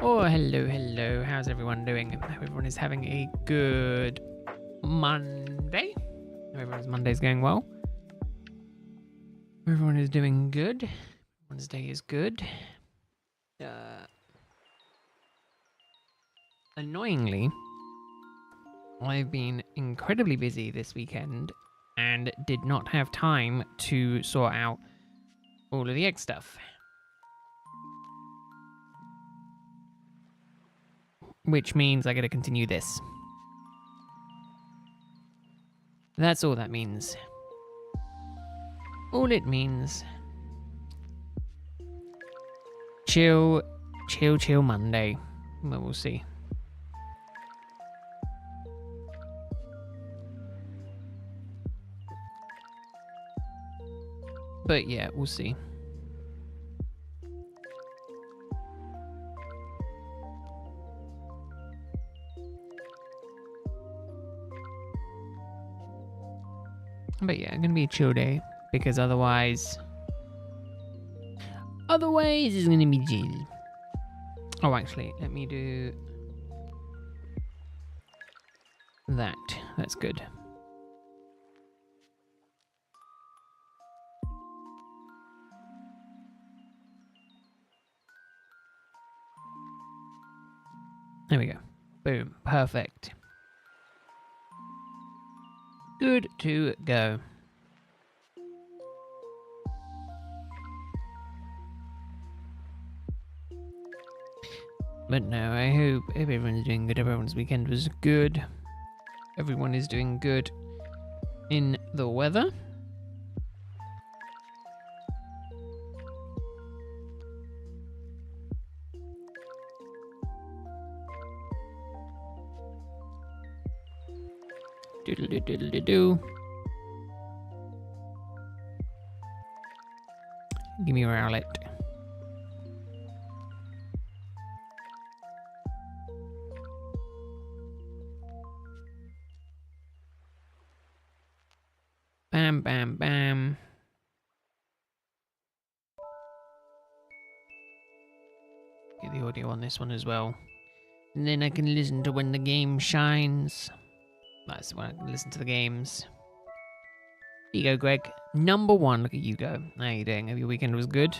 Oh, hello, hello. How's everyone doing? I hope everyone is having a good Monday. I hope everyone's Monday's going well. Everyone is doing good. Everyone's day is good. Annoyingly, I've been incredibly busy this weekend and did not have time to sort out all of the egg stuff. Which means I gotta continue this. That's all that means. All it means. Chill Monday. Well, we'll see. But yeah, we'll see. But yeah, it's gonna be a chill day because otherwise it's gonna be chill. Oh, actually, let me do that. That's good. There we go. Boom. Perfect. Good to go. But no, I hope everyone's doing good. Everyone's weekend was good. Everyone is doing good in the weather. Doodle doo doodle doo doo. Give me a Rowlet. Bam, bam, bam. Get the audio on this one as well. And then I can listen to when the game shines. That's when I can listen to the games. Here you go, Greg. Number 1. Look at you go. How you doing? Hope your weekend was good.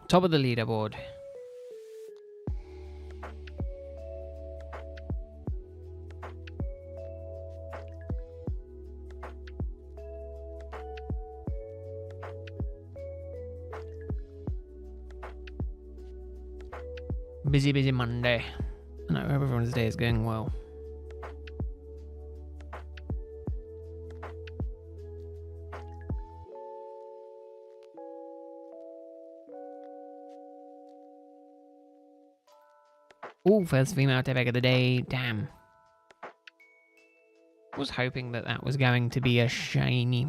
Top of the leaderboard. Busy Monday. I know everyone's day is going well. Ooh, first female Tepig of the day. Damn. I was hoping that was going to be a shiny.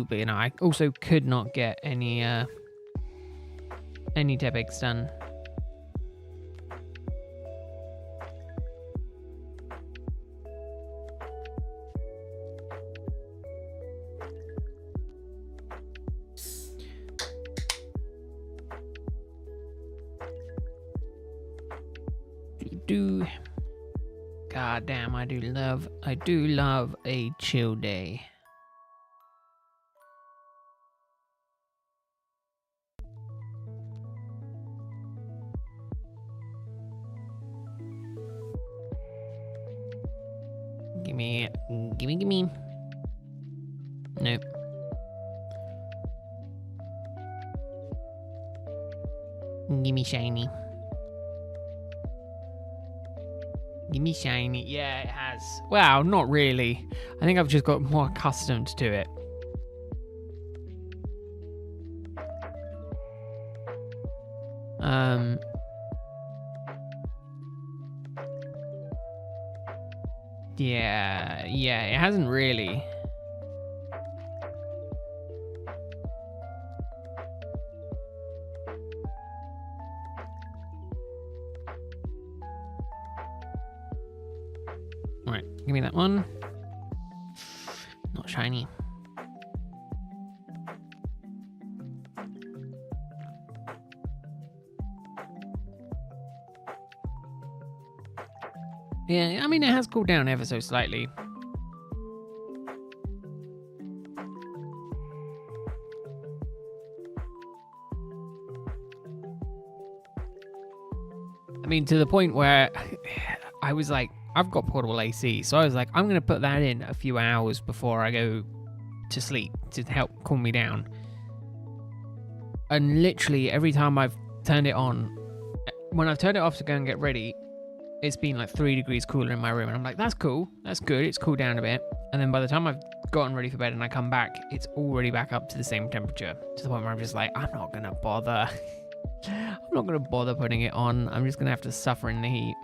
But you know, I also could not get any Tepigs done. God damn, I do love a chill day. Gimme. Nope. Gimme shiny. Gimme shiny. Yeah, it has. Wow, not really. I think I've just got more accustomed to it. Yeah, it hasn't really. Right, give me that one. Not shiny. Yeah, I mean, it has cooled down ever so slightly. I mean, to the point where I was like, I've got portable AC, so I was like, I'm going to put that in a few hours before I go to sleep to help cool me down. And literally every time I've turned it on, when I've turned it off to go and get ready, it's been like 3 degrees cooler in my room. And I'm like, that's cool. That's good. It's cooled down a bit. And then by the time I've gotten ready for bed and I come back, it's already back up to the same temperature. To the point where I'm just like, I'm not going to bother. I'm not going to bother putting it on. I'm just going to have to suffer in the heat.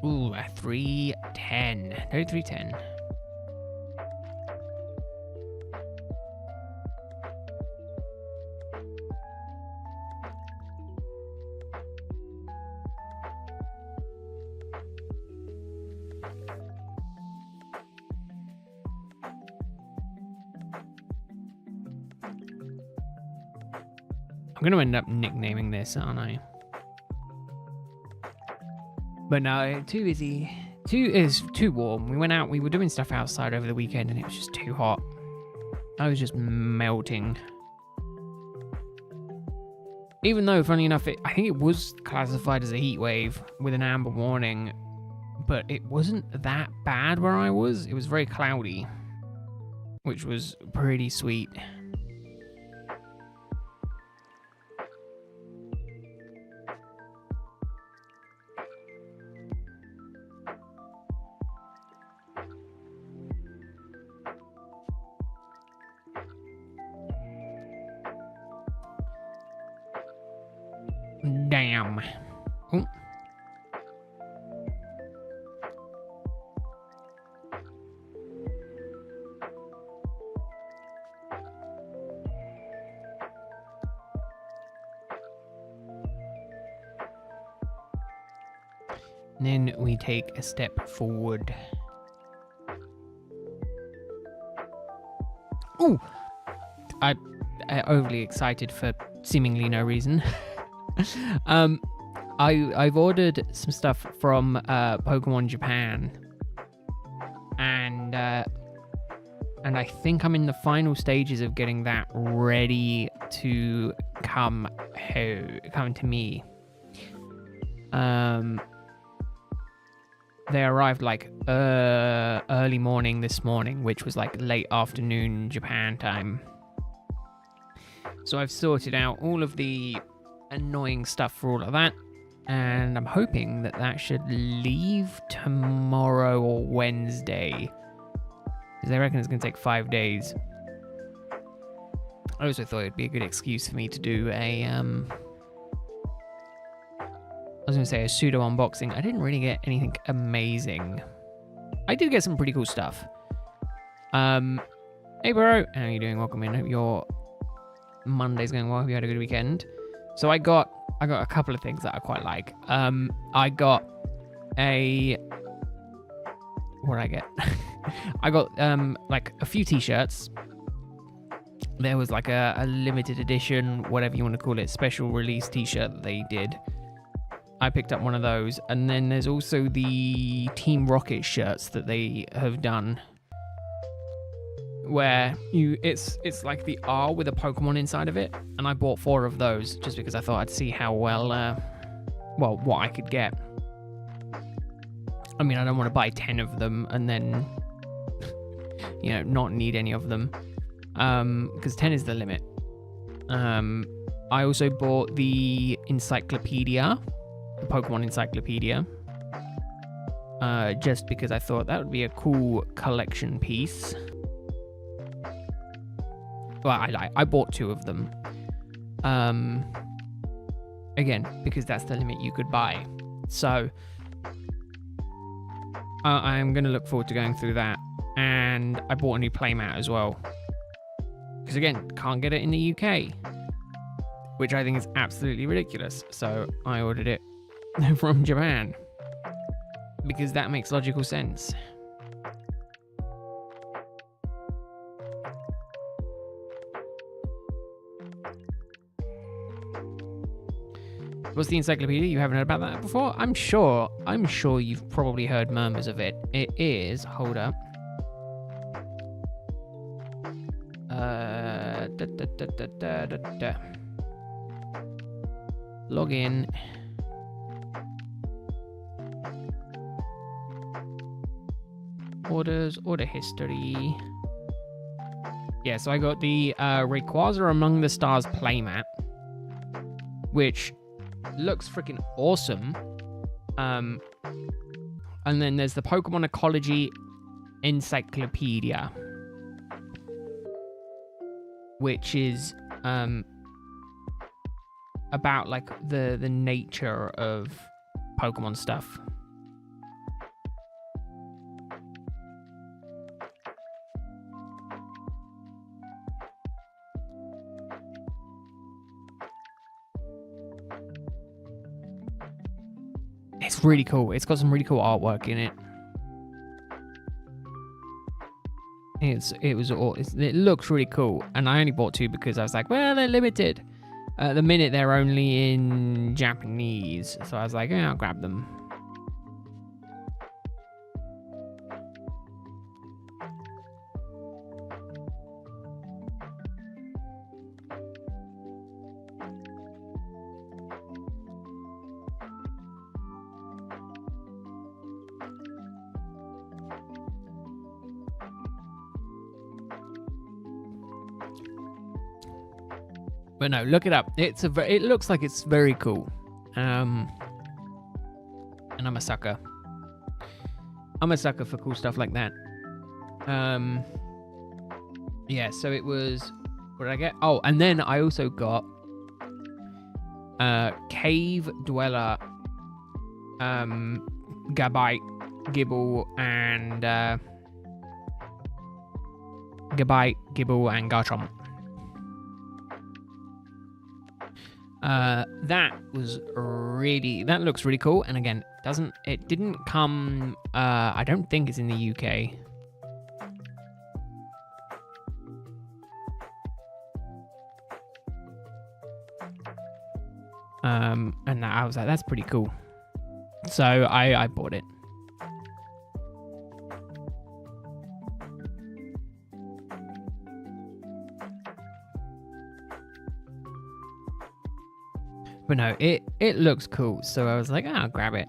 Ooh, a 310. No, 310. I'm going to end up nicknaming this, aren't I? But no, too busy. Too warm. We went out, we were doing stuff outside over the weekend and it was just too hot. I was just melting. Even though, funny enough, I think it was classified as a heat wave with an amber warning, but it wasn't that bad where I was. It was very cloudy, which was pretty sweet. Damn. Ooh. And then we take a step forward. Ooh! I'm overly excited for seemingly no reason. I've ordered some stuff from Pokemon Japan, and I think I'm in the final stages of getting that ready to come to me. They arrived like early morning this morning, which was like late afternoon Japan time. So I've sorted out all of the annoying stuff for all of that, and I'm hoping that that should leave tomorrow or Wednesday, because I reckon it's going to take 5 days. I also thought it'd be a good excuse for me to do a a pseudo unboxing. I didn't really get anything amazing. I did get some pretty cool stuff. Hey bro, how are you doing? Welcome in. Hope your Monday's going well. Hope you had a good weekend. So I got a couple of things that I quite like. I got a... What did I get? I got like a few t-shirts. There was like a limited edition, whatever you want to call it, special release t-shirt that they did. I picked up one of those. And then there's also the Team Rocket shirts that they have done, where it's like the R with a Pokemon inside of it, and I bought 4 of those just because I thought I'd see how well what I could get. I mean, I don't want to buy 10 of them and then not need any of them, because 10 is the limit. I also bought the encyclopedia, the Pokemon encyclopedia, just because I thought that would be a cool collection piece. Well, I bought 2 of them. Again, because that's the limit you could buy. So I'm going to look forward to going through that. and I bought a new playmat as well. Because again, can't get it in the UK, which I think is absolutely ridiculous. So I ordered it from Japan because that makes logical sense. What's the encyclopedia? You haven't heard about that before? I'm sure you've probably heard murmurs of it. It is, hold up. Log in. Orders, order history. Yeah, so I got the Rayquaza Among the Stars playmat, which looks freaking awesome. And then there's the Pokemon Ecology Encyclopedia, which is about like the nature of Pokemon stuff. It's really cool. It's got some really cool artwork in it. It looks really cool, and I only bought 2 because I was like, well, they're limited. At the minute, they're only in Japanese, so I was like, yeah, I'll grab them. But no, look it up. It looks like it's very cool. And I'm a sucker. I'm a sucker for cool stuff like that. Yeah, so it was, what did I get? Oh, and then I also got Cave Dweller, Gabite, Gibble, and Garchomp. That looks really cool, and again, it didn't come, I don't think it's in the UK. And I was like, that's pretty cool. So I bought it. But no, it looks cool. So I was like, I'll grab it.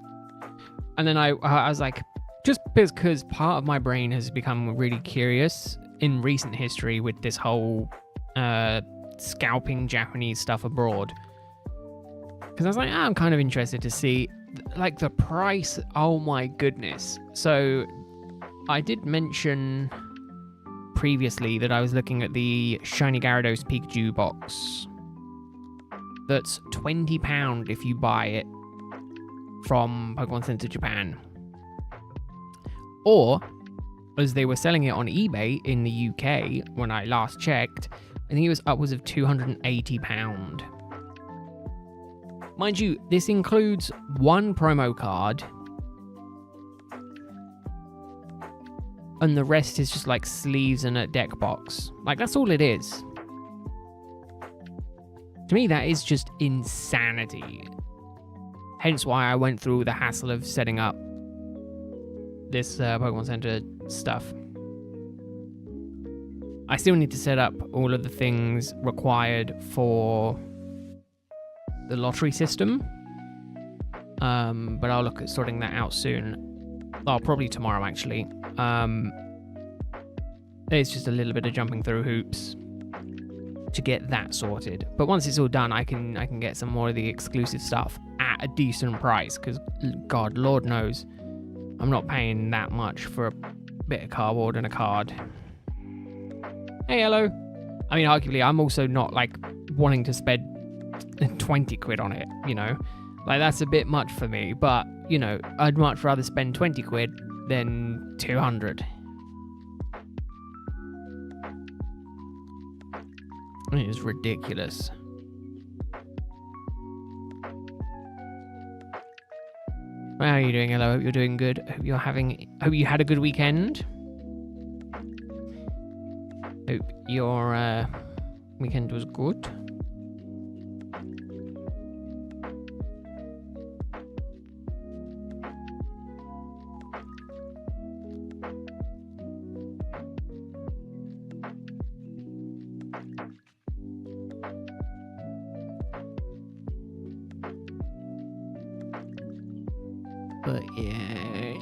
And then I was like, just because part of my brain has become really curious in recent history with this whole scalping Japanese stuff abroad. Because I was like, I'm kind of interested to see, like, the price. Oh my goodness. So I did mention previously that I was looking at the Shiny Gyarados Pikachu box. That's £20 if you buy it from Pokemon Center Japan. Or, as they were selling it on eBay in the UK when I last checked, I think it was upwards of £280. Mind you, this includes one promo card, and the rest is just like sleeves and a deck box. Like, that's all it is. To me, that is just insanity. Hence why I went through the hassle of setting up this Pokemon Center stuff. I still need to set up all of the things required for the lottery system. But I'll look at sorting that out soon. Oh, probably tomorrow, actually. It's just a little bit of jumping through hoops to get that sorted. But once it's all done, I can get some more of the exclusive stuff at a decent price, because God, Lord knows, I'm not paying that much for a bit of cardboard and a card. Hey, hello. I mean, arguably, I'm also not, like, wanting to spend 20 quid on it, you know? Like, that's a bit much for me, but, you know, I'd much rather spend 20 quid than 200. It is ridiculous. How are you doing? Hello, hope you're doing good. Hope you had a good weekend. Hope your weekend was good. But yeah,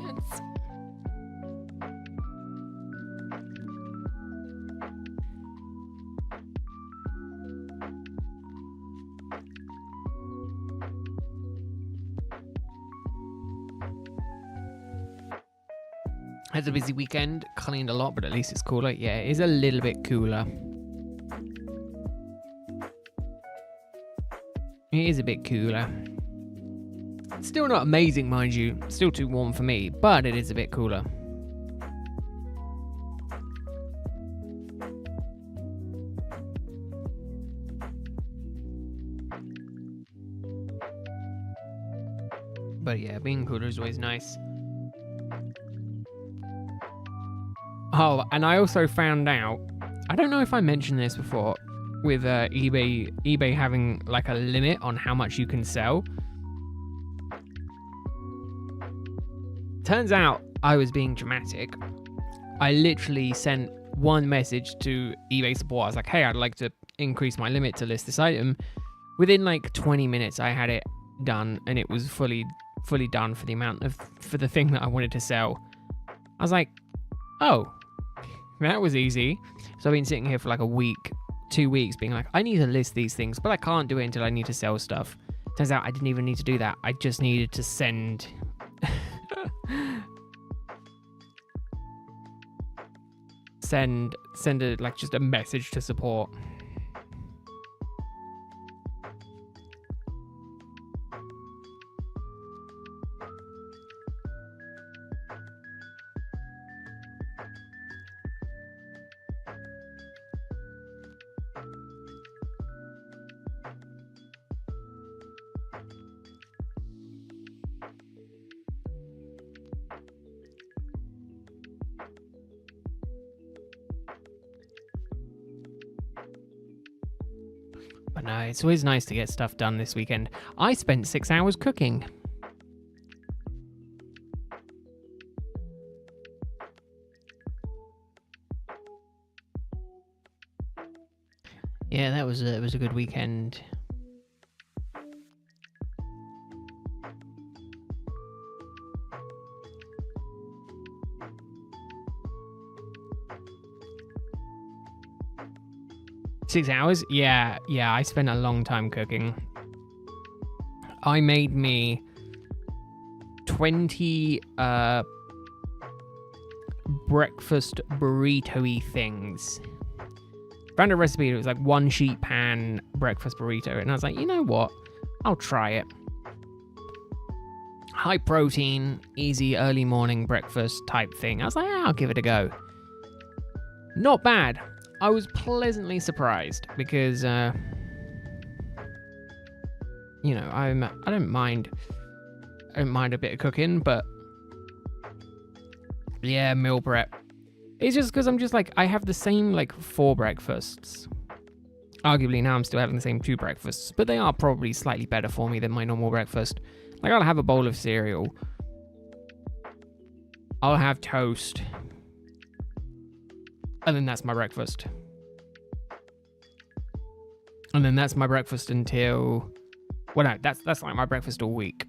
had a busy weekend, cleaned a lot, but at least it's cooler. Yeah, it is a little bit cooler. It is a bit cooler. Still not amazing, mind you. Still too warm for me, but it is a bit cooler. But yeah, being cooler is always nice. Oh, and I also found out, I don't know if I mentioned this before, with eBay having like a limit on how much you can sell. Turns out I was being dramatic. I literally sent one message to eBay support. I was like, hey, I'd like to increase my limit to list this item. Within like 20 minutes, I had it done, and it was fully done for the thing that I wanted to sell. I was like, oh, that was easy. So I've been sitting here for like a week, 2 weeks, being like, I need to list these things, but I can't do it until I need to sell stuff. Turns out I didn't even need to do that. I just needed to send just a message to support. But no, it's always nice to get stuff done this weekend. I spent 6 hours cooking. Yeah, it was a good weekend. Six hours? Yeah, I spent a long time cooking. I made me 20 breakfast burrito-y things. Found a recipe, it was like 1 sheet pan breakfast burrito, and I was like, you know what? I'll try it. High protein, easy early morning breakfast type thing. I was like, I'll give it a go. Not bad. I was pleasantly surprised because, I don't mind a bit of cooking, but yeah, meal prep. It's just because I'm just like, I have the same like 4 breakfasts. Arguably now I'm still having the same 2 breakfasts, but they are probably slightly better for me than my normal breakfast. Like I'll have a bowl of cereal. I'll have toast. And then that's my breakfast. And then that's my breakfast until... Well, no, that's like my breakfast all week.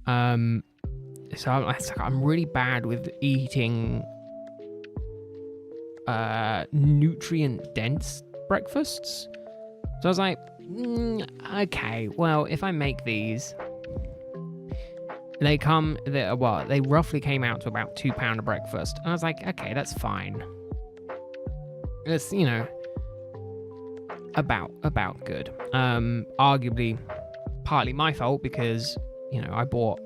So I'm really bad with eating nutrient-dense breakfasts. So I was like, okay, well, if I make these... They roughly came out to about £2 a breakfast. And I was like, okay, that's fine. It's, about good. Arguably, partly my fault because, I bought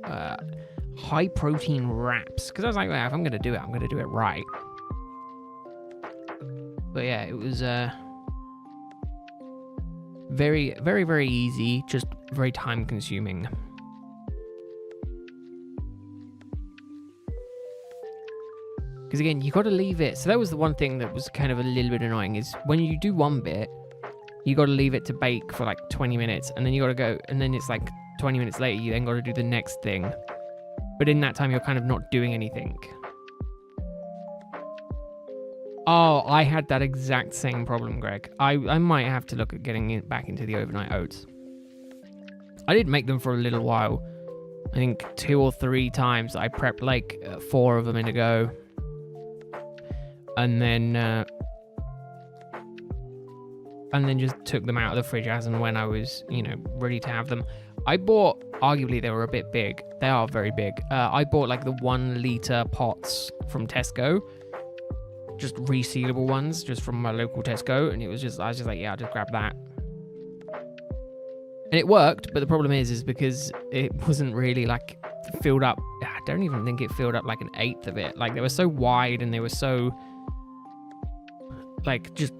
high protein wraps. Because I was like, well, if I'm going to do it, I'm going to do it right. But yeah, it was very, very, very easy, just very time consuming. Because again, you got to leave it. So that was the one thing that was kind of a little bit annoying, is when you do one bit, you got to leave it to bake for like 20 minutes, and then you got to go, and then it's like 20 minutes later, you then got to do the next thing. But in that time, you're kind of not doing anything. Oh, I had that exact same problem, Greg. I might have to look at getting back into the overnight oats. I did make them for a little while. I think 2 or 3 times. I prepped like 4 of them in a go. And then just took them out of the fridge as and when I was, ready to have them. I bought, arguably they were a bit big. They are very big. I bought like the 1 litre pots from Tesco. Just resealable ones, just from my local Tesco. And I was just like, yeah, I'll just grab that. And it worked, but the problem is because it wasn't really like filled up. I don't even think it filled up like 1/8 of it. Like they were so wide and they were so like just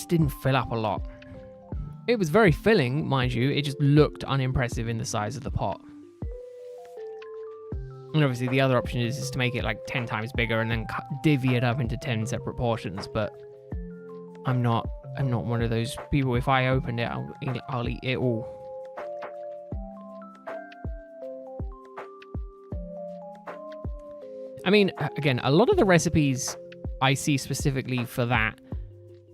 didn't fill up a lot. It was very filling, mind you. It just looked unimpressive in the size of the pot. And obviously the other option is to make it like 10 times bigger and then divvy it up into 10 separate portions. But I'm not one of those people. If I opened it, I'll eat it all. I mean, again, a lot of the recipes I see specifically for that,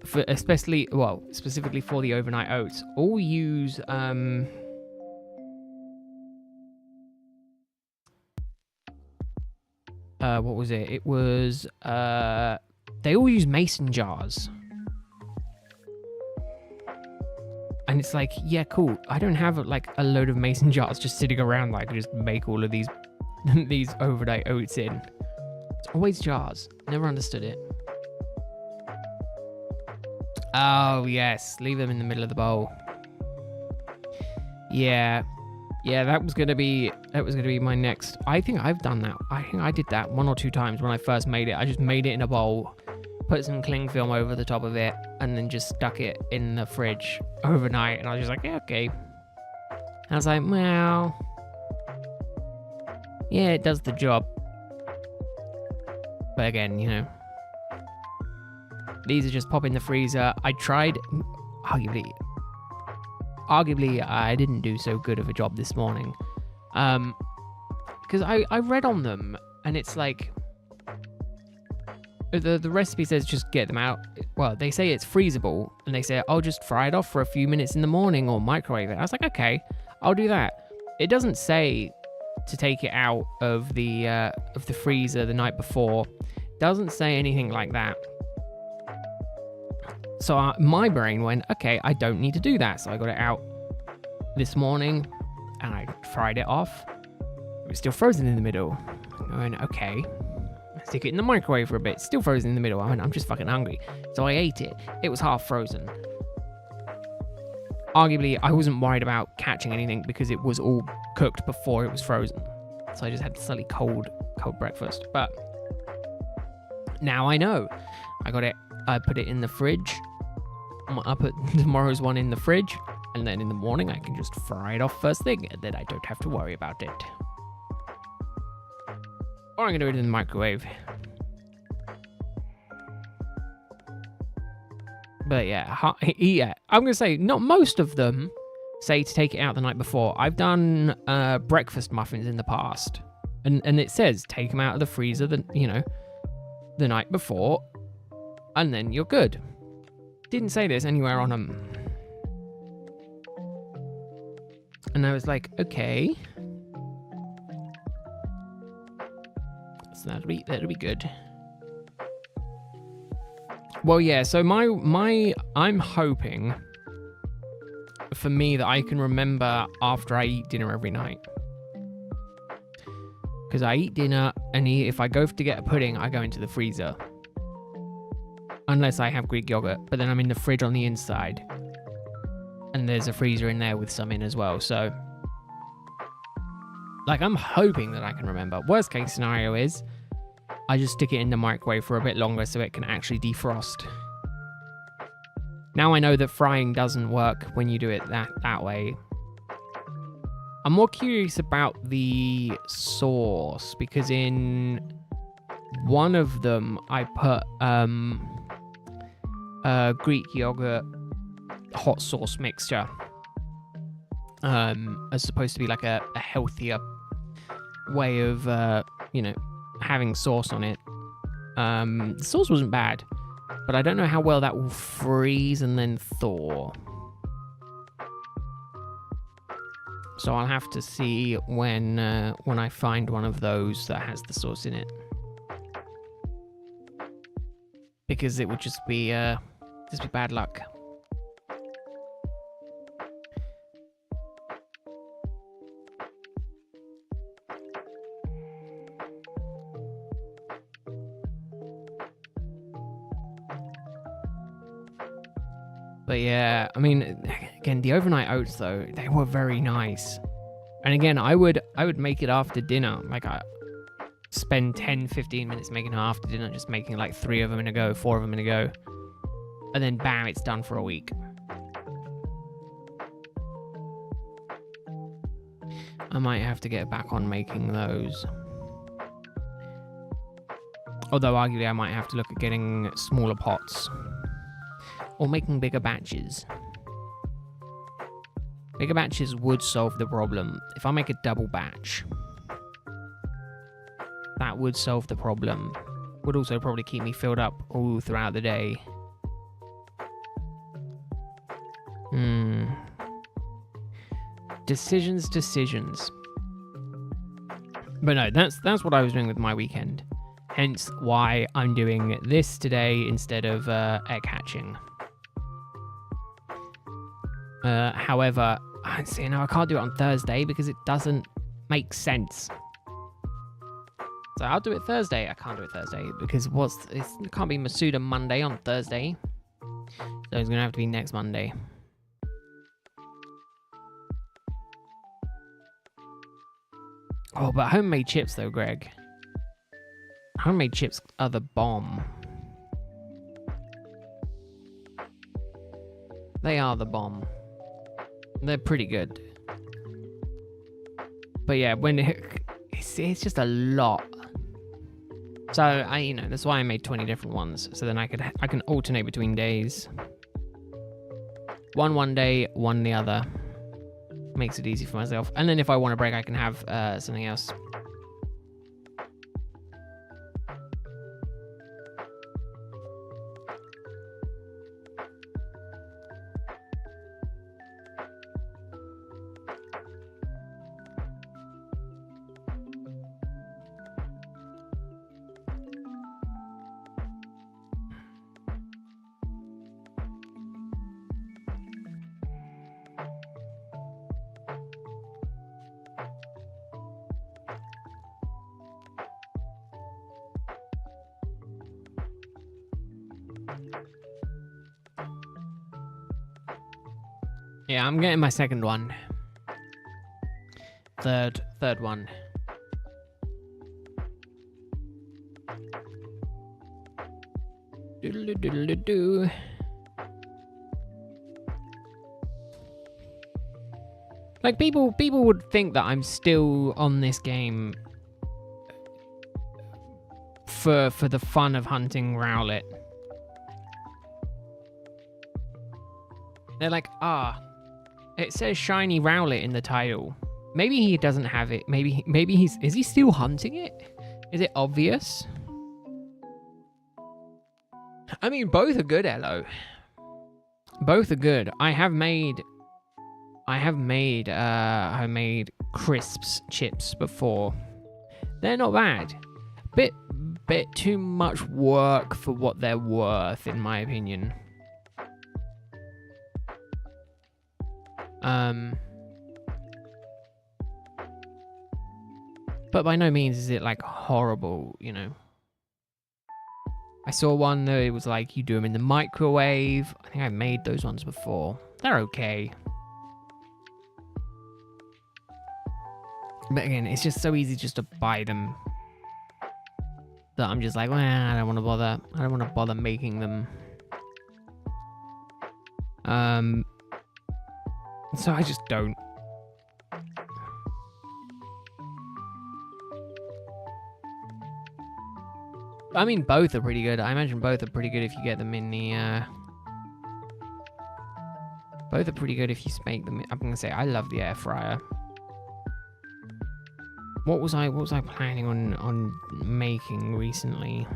specifically for the overnight oats, all use what was it? It was they all use mason jars. And it's like, yeah, cool. I don't have like a load of mason jars just sitting around that I can just make all of these these overnight oats in. It's always jars. Never understood it. Oh yes, leave them in the middle of the bowl. Yeah, that was gonna be my next. I think I've done that. I think I did that 1 or 2 times when I first made it. I just made it in a bowl, put some cling film over the top of it, and then just stuck it in the fridge overnight. And I was just like, yeah, okay. And I was like, well, yeah, it does the job. But again, these are just pop in the freezer. I tried, arguably, I didn't do so good of a job this morning. Because I read on them, and it's like, the recipe says just get them out. Well, they say it's freezable, and they say, oh, just fry it off for a few minutes in the morning or microwave it. I was like, okay, I'll do that. It doesn't say to take it out of the freezer the night before. Doesn't say anything like that. So my brain went, okay, I don't need to do that. So I got it out this morning and I fried it off. It was still frozen in the middle. I went, okay, stick it in the microwave for a bit. Still frozen in the middle. I went, I'm just fucking hungry. So I ate it. It was half frozen. Arguably, I wasn't worried about catching anything because it was all cooked before it was frozen. So I just had slightly cold breakfast. But now I know. I put it in the fridge. I put tomorrow's one in the fridge, and then in the morning I can just fry it off first thing, and then I don't have to worry about it. Or I'm going to do it in the microwave. But yeah, I'm going to say not most of them say to take it out the night before. I've done breakfast muffins in the past, and it says take them out of the freezer the night before, and then you're good. Didn't say this anywhere on them. And I was like, okay. So that'll be good. Well, yeah, so I'm hoping for me that I can remember after I eat dinner every night. Because I eat dinner, and if I go to get a pudding, I go into the freezer. Unless I have Greek yogurt, but then I'm in the fridge on the inside. And there's a freezer in there with some in as well, so... Like, I'm hoping that I can remember. Worst case scenario is, I just stick it in the microwave for a bit longer so it can actually defrost. Now I know that frying doesn't work when you do it that way. I'm more curious about the sauce because in one of them I put Greek yogurt hot sauce mixture as supposed to be like a healthier way of having sauce on it. The sauce wasn't bad, but I don't know how well that will freeze and then thaw. So I'll have to see when I find one of those that has the sauce in it, because it would just be bad luck. But yeah, I mean, again, the overnight oats though, they were very nice. And again, I would make it after dinner. Like I spend 10-15 minutes making it after dinner, just making like 3 of them in a go, 4 of them in a go. And then bam, it's done for a week. I might have to get back on making those. Although arguably I might have to look at getting smaller pots. Or making bigger batches. Bigger batches would solve the problem. If I make a double batch, that would solve the problem. Would also probably keep me filled up all throughout the day. Decisions. But no, that's what I was doing with my weekend. Hence why I'm doing this today instead of egg hatching. However, I can't do it on Thursday because it doesn't make sense. So I'll do it Thursday. I can't do it Thursday because it can't be Masuda Monday on Thursday. So it's gonna have to be next Monday. Oh, but homemade chips though, Greg. Homemade chips are the bomb. They are the bomb. They're pretty good. But yeah, when it's just a lot. So that's why I made 20 different ones. So then I can alternate between days. One day, one the other. Makes it easy for myself. And then if I want a break, I can have something else. Yeah, I'm getting my second one. Third one. Doodle-doo-doodle-doo. Like people would think that I'm still on this game for the fun of hunting Rowlet. They're like, it says shiny Rowlet in the title. Maybe he doesn't have it. Maybe is he still hunting it? Is it obvious? I mean, both are good, Elo. Both are good. I have made homemade crisps chips before. They're not bad. Bit too much work for what they're worth, in my opinion. But by no means is it like horrible, I saw one that it was like you do them in the microwave. I think I made those ones before. They're okay. But again, it's just so easy just to buy them that I'm just like, well, I don't want to bother. I don't want to bother making them. So I just don't. I mean, both are pretty good. I imagine both are pretty good if you get them in the, both are pretty good if you make them. I'm gonna say I love the air fryer. What was I planning on making recently?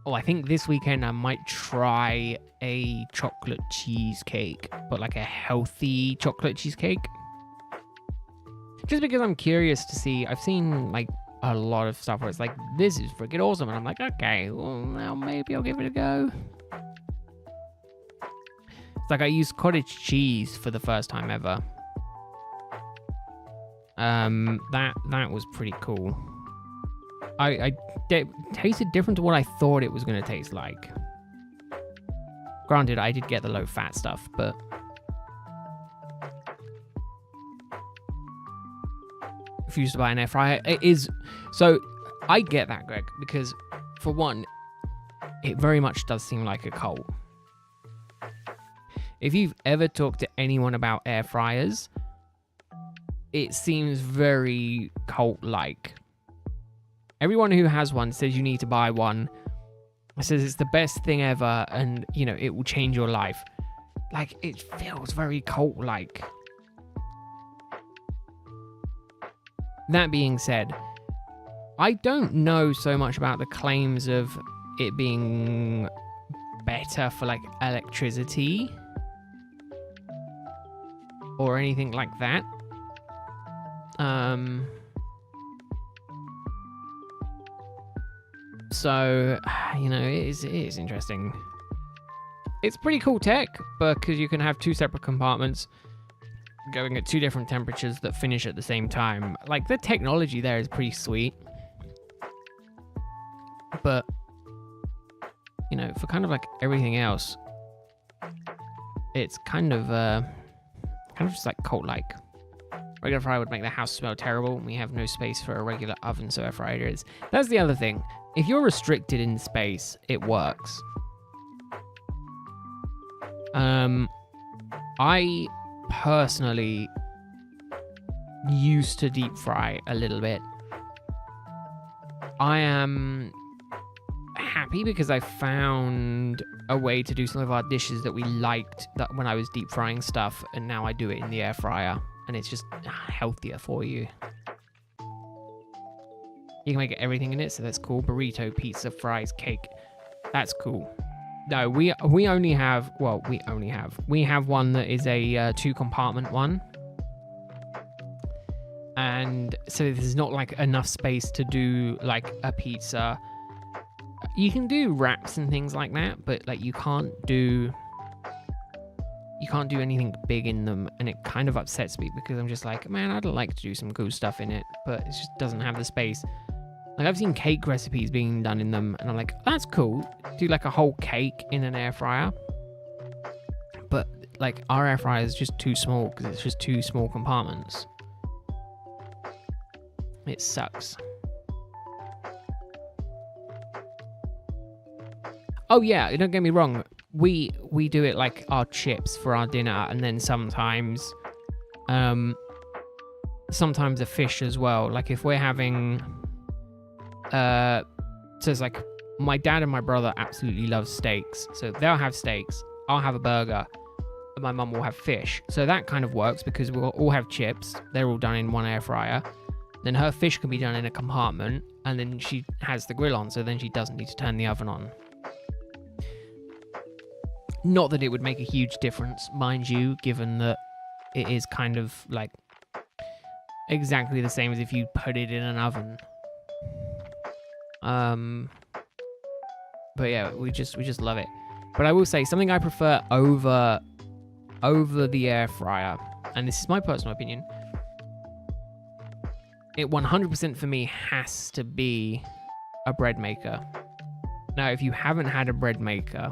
Oh, I think this weekend I might try a chocolate cheesecake, but like a healthy chocolate cheesecake. Just because I'm curious to see. I've seen like a lot of stuff where it's like, this is freaking awesome, and I'm like, okay, well, now maybe I'll give it a go. It's like I used cottage cheese for the first time ever. That was pretty cool. I tasted different to what I thought it was going to taste like. Granted, I did get the low fat stuff, but if you used to buy an air fryer, it is. So I get that, Greg, because for one, it very much does seem like a cult. If you've ever talked to anyone about air fryers, it seems very cult-like. Everyone who has one says you need to buy one. Says it's the best thing ever, and you know it will change your life. Like, it feels very cult-like. That being said, I don't know so much about the claims of it being better for like electricity or anything like that. So, you know, it is interesting. It's pretty cool tech, because you can have two separate compartments going at two different temperatures that finish at the same time. Like, the technology there is pretty sweet. But, you know, for kind of like everything else, it's kind of just like cult-like. Regular fryer would make the house smell terrible. We have no space for a regular oven, so air fryer is. That's the other thing. If you're restricted in space, it works. I personally used to deep fry a little bit. I am happy because I found a way to do some of our dishes that we liked that when I was deep frying stuff, and now I do it in the air fryer, and it's just healthier for you. You can make everything in it, so that's cool. Burrito, pizza, fries, cake. That's cool. No, we have one that is a 2-compartment one. And so there's not like enough space to do like a pizza. You can do wraps and things like that, but like you can't do anything big in them, and it kind of upsets me because I'm just like, man, I'd like to do some cool stuff in it, but it just doesn't have the space. Like, I've seen cake recipes being done in them, and I'm like, that's cool. Do like a whole cake in an air fryer. But like, our air fryer is just too small because it's just 2 small compartments. It sucks. Oh yeah, don't get me wrong. We do it like our chips for our dinner, and then sometimes a fish as well. Like if we're having so it's like my dad and my brother absolutely love steaks, so they'll have steaks, I'll have a burger, and my mum will have fish. So that kind of works because we'll all have chips, they're all done in one air fryer. Then her fish can be done in a compartment, and then she has the grill on, so then she doesn't need to turn the oven on. Not that it would make a huge difference, mind you, given that it is kind of like exactly the same as if you put it in an oven. But yeah, we just love it. But I will say something I prefer over the air fryer, and this is my personal opinion. It 100% for me has to be a bread maker. Now, if you haven't had a bread maker,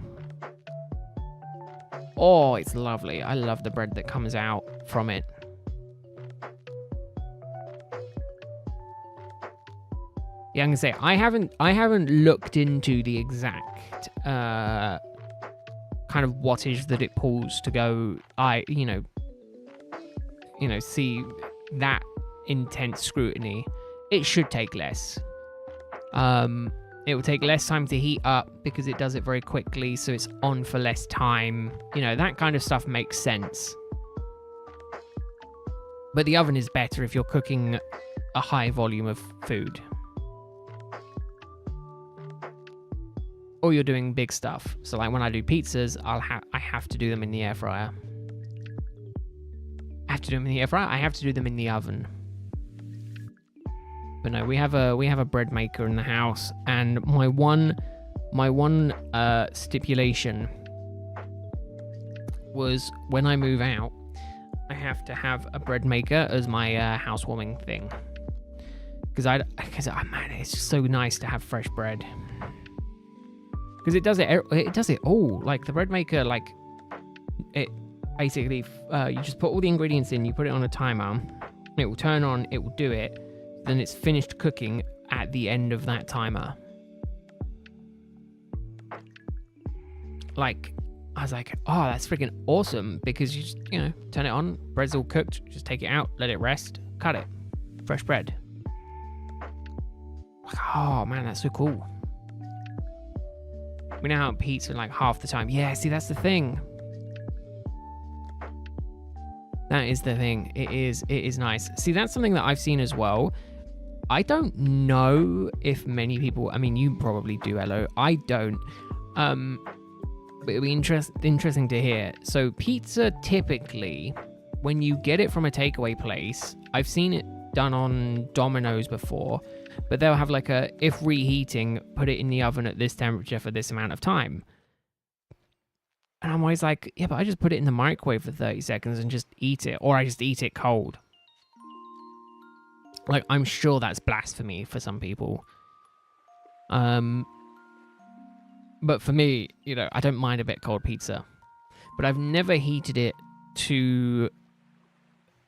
oh, it's lovely. I love the bread that comes out from it. Yeah, I'm gonna say I haven't looked into the exact kind of wattage that it pulls to go, see that intense scrutiny, it should take less. It will take less time to heat up because it does it very quickly, so it's on for less time. That kind of stuff makes sense. But the oven is better if you're cooking a high volume of food. Or you're doing big stuff. So like when I do pizzas, I have to do them in the air fryer. I have to do them in the air fryer. I have to do them in the oven. But no, we have a bread maker in the house, and my one stipulation was when I move out, I have to have a bread maker as my housewarming thing. Because man, it's just so nice to have fresh bread. Because it does it all. Like the bread maker, like it basically you just put all the ingredients in, you put it on a timer, it will turn on, it will do it. Then it's finished cooking at the end of that timer. Like, I was like, oh, that's freaking awesome, because you just, turn it on, bread's all cooked, just take it out, let it rest, cut it, fresh bread. Like, oh man, that's so cool. We now have pizza like half the time. Yeah, see, that's the thing. That is the thing. It is nice. See, that's something that I've seen as well. I don't know if many people, I mean, you probably do, Elo. I don't. But it'll be interesting to hear. So pizza, typically, when you get it from a takeaway place, I've seen it done on Domino's before, but they'll have like if reheating, put it in the oven at this temperature for this amount of time. And I'm always like, yeah, but I just put it in the microwave for 30 seconds and just eat it, or I just eat it cold. Like, I'm sure that's blasphemy for some people. But for me, I don't mind a bit cold pizza. But I've never heated it to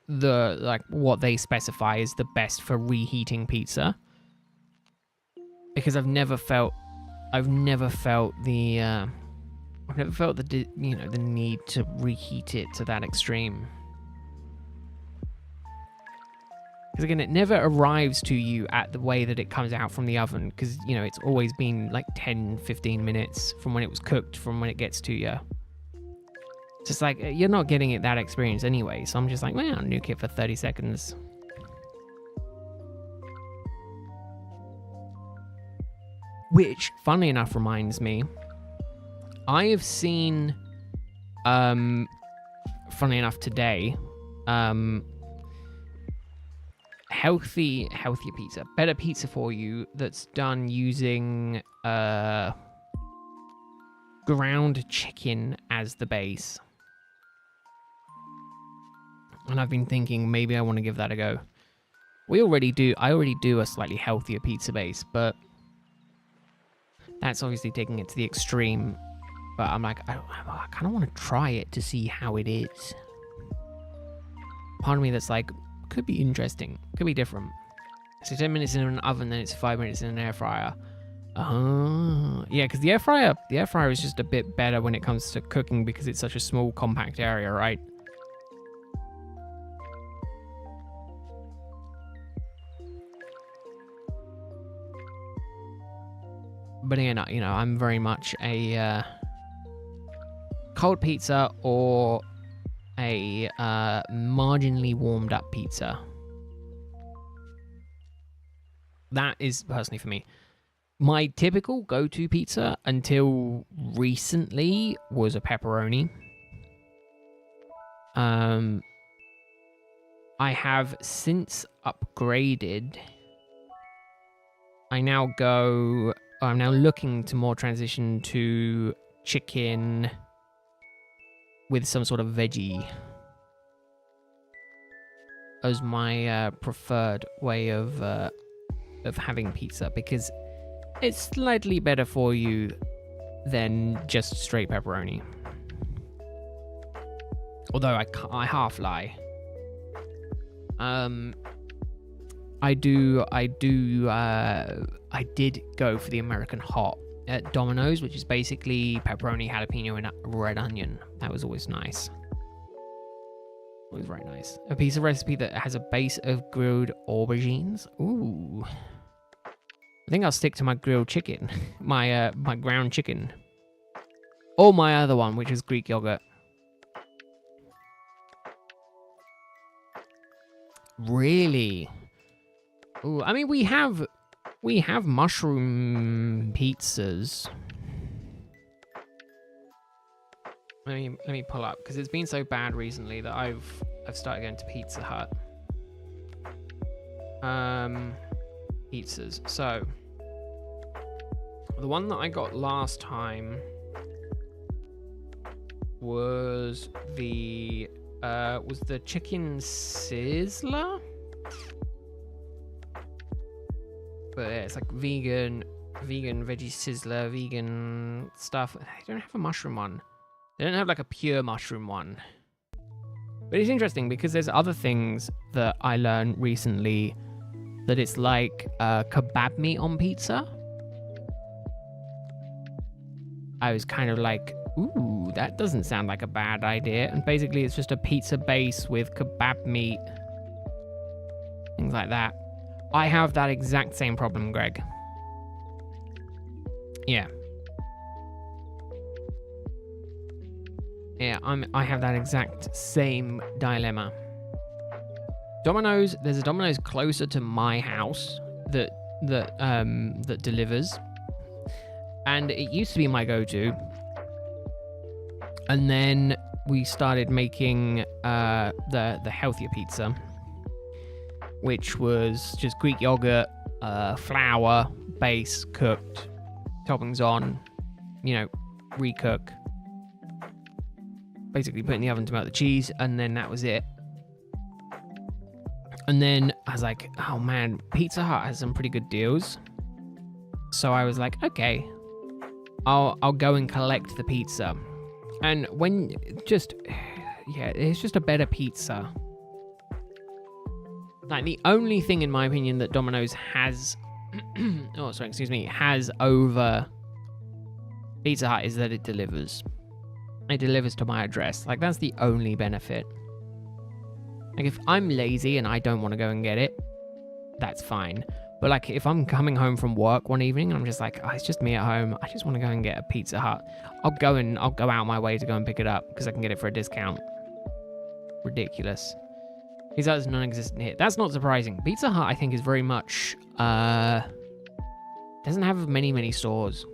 what they specify is the best for reheating pizza. Because I've never felt the the need to reheat it to that extreme. Because again, it never arrives to you at the way that it comes out from the oven, because it's always been like 10-15 minutes from when it was cooked from when it gets to you. It's just like, you're not getting it that experience anyway, so I'm just like, well, I'll nuke it for 30 seconds. Which, funnily enough, reminds me, I have seen, funnily enough today, healthier pizza, better pizza for you that's done using ground chicken as the base. And I've been thinking maybe I want to give that a go. I already do a slightly healthier pizza base, but that's obviously taking it to the extreme. But I'm like, I kind of want to try it to see how it is. Part of me that's like, could be interesting, could be different. So 10 minutes in an oven, then it's 5 minutes in an air fryer. Yeah, because the air fryer is just a bit better when it comes to cooking because it's such a small, compact area, right? But again, I'm very much a cold pizza or a marginally warmed up pizza. That is personally for me. My typical go-to pizza until recently was a pepperoni. I have since upgraded. I'm now looking to more transition to chicken with some sort of veggie as my preferred way of having pizza, because it's slightly better for you than just straight pepperoni. Although I half lie. I did go for the American hot at Domino's, which is basically pepperoni, jalapeno, and red onion. That was always nice. Always very nice. A pizza recipe that has a base of grilled aubergines. Ooh. I think I'll stick to my grilled chicken, my ground chicken, or my other one, which is Greek yogurt. Really? Ooh, I mean, we have mushroom pizzas. Let me pull up, because it's been so bad recently that I've started going to Pizza Hut. Pizzas. So the one that I got last time was the chicken sizzler. But yeah, it's like vegan veggie sizzler, vegan stuff. They don't have a mushroom one. They don't have like a pure mushroom one. But it's interesting because there's other things that I learned recently that it's like kebab meat on pizza. I was kind of like, ooh, that doesn't sound like a bad idea. And basically it's just a pizza base with kebab meat. Things like that. I have that exact same problem, Greg. Yeah. Yeah, I have that exact same dilemma. Domino's, there's a Domino's closer to my house that delivers. And it used to be my go-to. And then we started making the healthier pizza, which was just Greek yogurt, flour, base, cooked, toppings on, recook. Basically put in the oven to melt the cheese, and then that was it. And then I was like, oh man, Pizza Hut has some pretty good deals. So I was like, okay, I'll go and collect the pizza. And it's just a better pizza. Like the only thing in my opinion that Domino's has has over Pizza Hut is that it delivers. It delivers to my address. Like that's the only benefit. Like if I'm lazy and I don't want to go and get it, that's fine. But like if I'm coming home from work one evening and I'm just like, oh, it's just me at home, I just want to go and get a Pizza Hut, I'll go out my way to go and pick it up because I can get it for a discount. Ridiculous. Pizza Hut is non-existent here. That's not surprising. Pizza Hut I think is very much doesn't have many stores.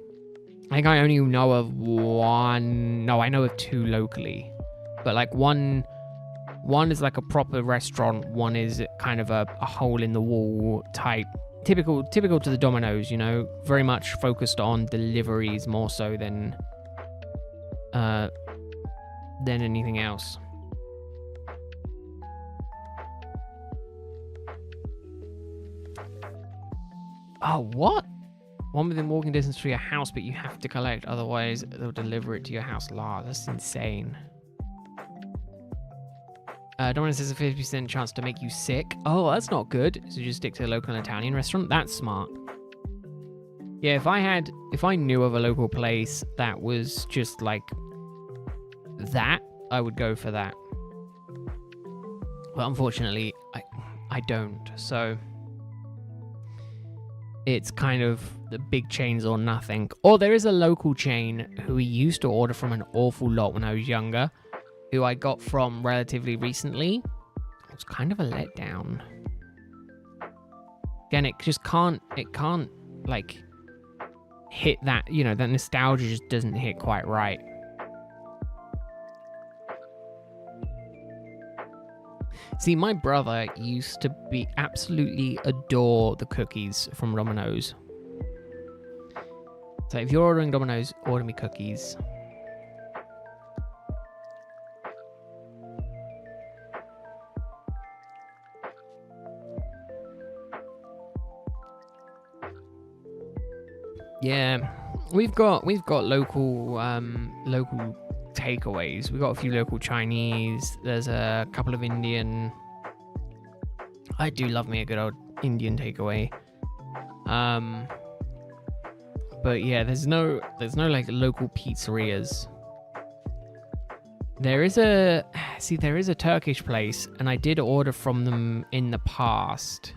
I think I only know of one. No, I know of two locally, but like one is like a proper restaurant. One is kind of a hole in the wall type, typical to the Domino's. Very much focused on deliveries more so than anything else. Oh, what? One within walking distance to your house, but you have to collect, otherwise they'll deliver it to your house. That's insane. Domino's has a 50% chance to make you sick. Oh, that's not good. So just stick to the local Italian restaurant. That's smart. Yeah, if I knew of a local place that was just like that, I would go for that. But unfortunately, I don't. So it's kind of the big chains or nothing. Or there is a local chain who we used to order from an awful lot when I was younger, who I got from relatively recently. It was kind of a letdown. Again, it can't like hit that, that nostalgia just doesn't hit quite right. See, my brother used to absolutely adore the cookies from Domino's. So if you're ordering Domino's, order me cookies. Yeah, we've got local takeaways. We've got a few local Chinese. There's a couple of Indian. I do love me a good old Indian takeaway. But yeah, there's no like local pizzerias. There is a Turkish place, and I did order from them in the past.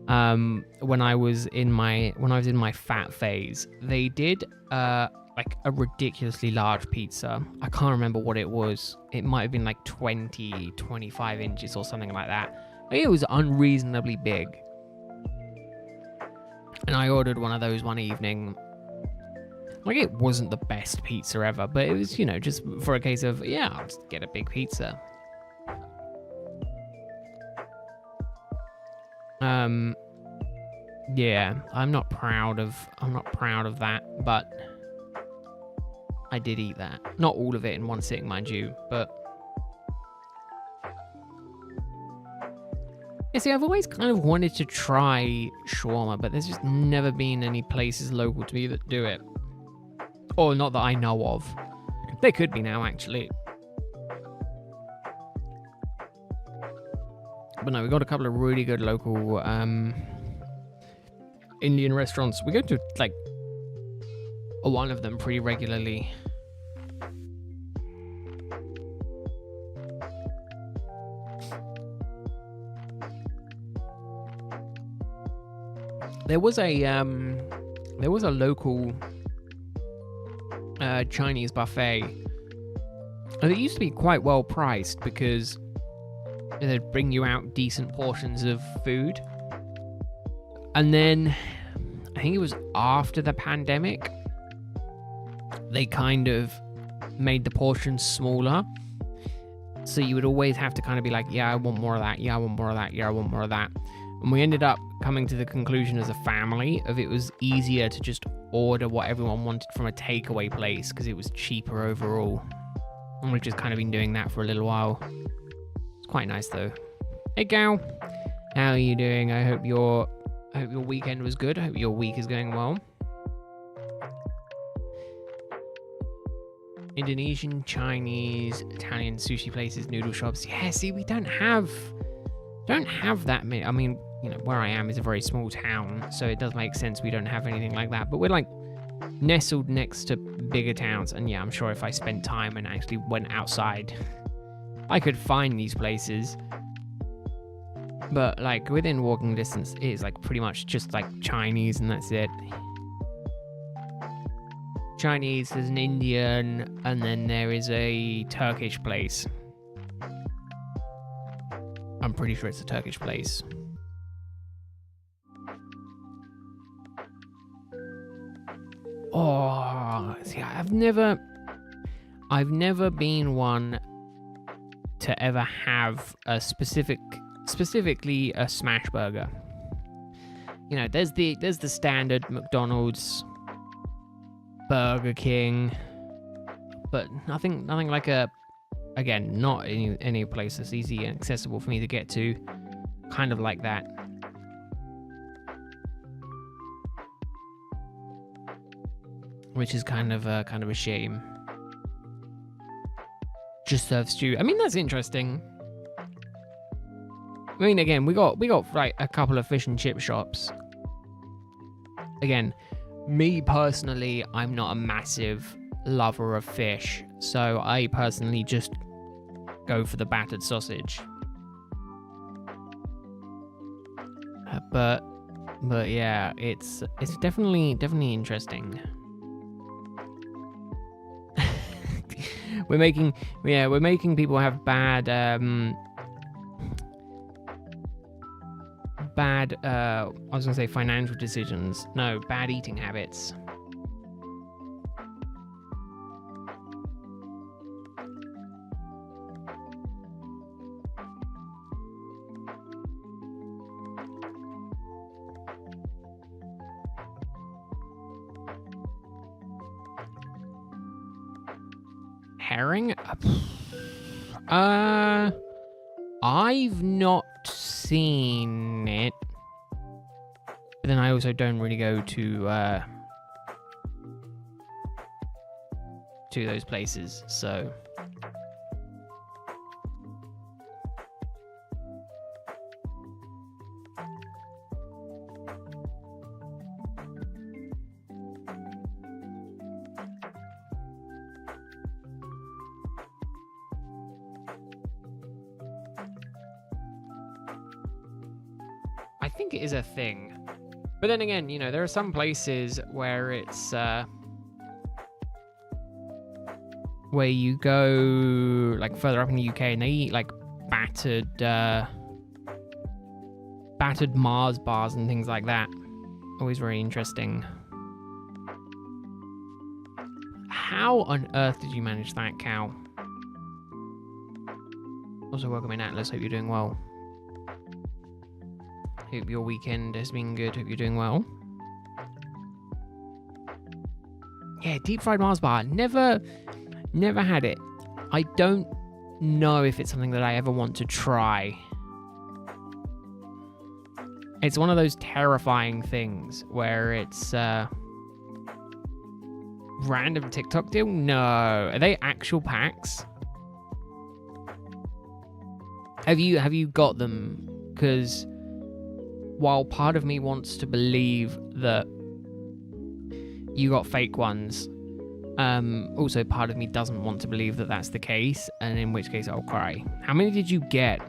When I was in my fat phase, they did like a ridiculously large pizza. I can't remember what it was. It might have been like 25 inches or something like that. It was unreasonably big. And I ordered one of those one evening. Like, it wasn't the best pizza ever, but it was, just for a case of, yeah, I'll just get a big pizza. Yeah, I'm not proud of that, but I did eat that. Not all of it in one sitting, mind you, but yeah, see, I've always kind of wanted to try shawarma, but there's just never been any places local to me that do it. Or not that I know of. There could be now, actually. But no, we got a couple of really good local Indian restaurants. We go to like one of them pretty regularly. There was a local Chinese buffet, and it used to be quite well priced because they'd bring you out decent portions of food. And then I think it was after the pandemic, they kind of made the portions smaller. So you would always have to kind of be like, yeah, I want more of that. Yeah, I want more of that. Yeah, I want more of that. And we ended up coming to the conclusion as a family of it was easier to just order what everyone wanted from a takeaway place because it was cheaper overall. And we've just kind of been doing that for a little while. It's quite nice though. Hey Gal, how are you doing? I hope your weekend was good. I hope your week is going well. Indonesian, Chinese, Italian sushi places, noodle shops. Yeah, see, we don't have that many. I mean, where I am is a very small town, so it does make sense we don't have anything like that. But we're like nestled next to bigger towns, and yeah, I'm sure if I spent time and actually went outside, I could find these places. But like within walking distance, it is like pretty much just like Chinese, and that's it. Chinese, there's an Indian, and then there is a Turkish place. I'm pretty sure it's a Turkish place. Oh, see, I've never been one to ever have a specifically a smash burger. There's the standard McDonald's, Burger King, but nothing like not any place that's easy and accessible for me to get to, kind of like that. Which is kind of a shame. Just serve stew. I mean, that's interesting. I mean, again, we got like a couple of fish and chip shops. Again, me personally, I'm not a massive lover of fish, so I personally just go for the battered sausage. But yeah, it's definitely interesting. We're making people have bad I was gonna say financial decisions. No, bad eating habits. Herring? I've not seen it. But then I also don't really go to those places, so think it is a thing. But then again, you know, there are some places where it's where you go like further up in the UK and they eat like battered Mars bars and things like that. Always very interesting. How on earth did you manage that, cow? Also, welcome in, Atlas. Hope you're doing well. Hope your weekend has been good. Hope you're doing well. Yeah, deep fried Mars bar. Never had it. I don't know if it's something that I ever want to try. It's one of those terrifying things where it's random TikTok deal. No, are they actual packs? Have you got them? Because while part of me wants to believe that you got fake ones, also part of me doesn't want to believe that that's the case, and in which case I'll cry. How many did you get?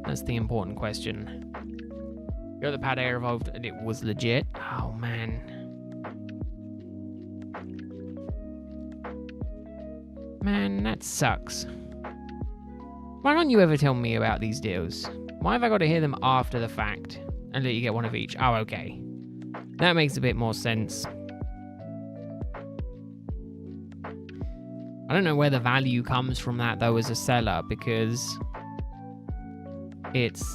That's the important question. You got the pad air evolved and it was legit? Oh man. Man, that sucks. Why don't you ever tell me about these deals? Why have I got to hear them after the fact and let you get one of each? Oh, okay. That makes a bit more sense. I don't know where the value comes from that though as a seller, because it's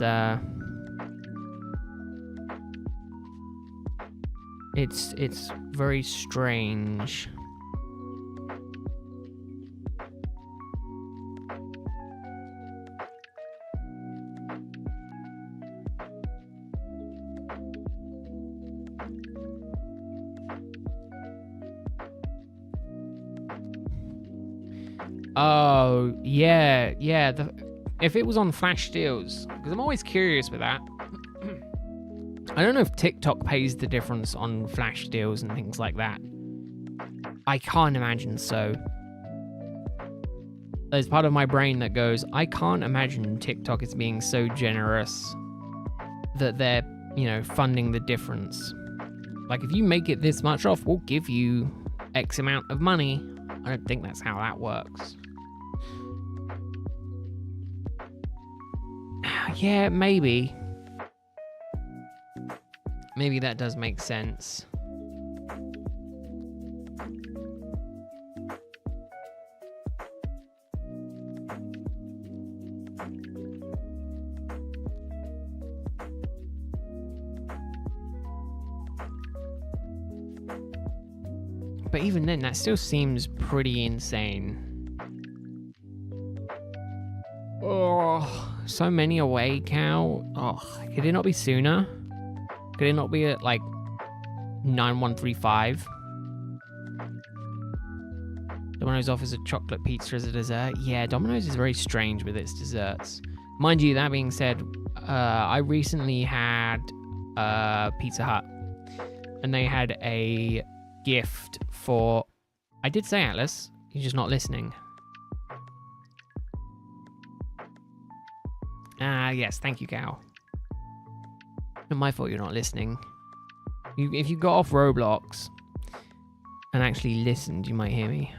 very strange. Oh, yeah. If it was on flash deals, because I'm always curious with that. I don't know if TikTok pays the difference on flash deals and things like that. I can't imagine so. There's part of my brain that goes, I can't imagine TikTok is being so generous that they're, you know, funding the difference. Like, if you make it this much off, we'll give you X amount of money. I don't think that's how that works. Yeah, maybe. Maybe that does make sense. But even then, that still seems pretty insane. Oh, so many away, cow. Oh, could it not be sooner? Could it not be at like 9135? Domino's offers a chocolate pizza as a dessert. Yeah, Domino's is very strange with its desserts. Mind you, that being said, I recently had Pizza Hut, and they had a gift for... I did say Atlas, you're just not listening. Yes, thank you, Gal. Not my fault you're not listening. If you got off Roblox and actually listened, you might hear me.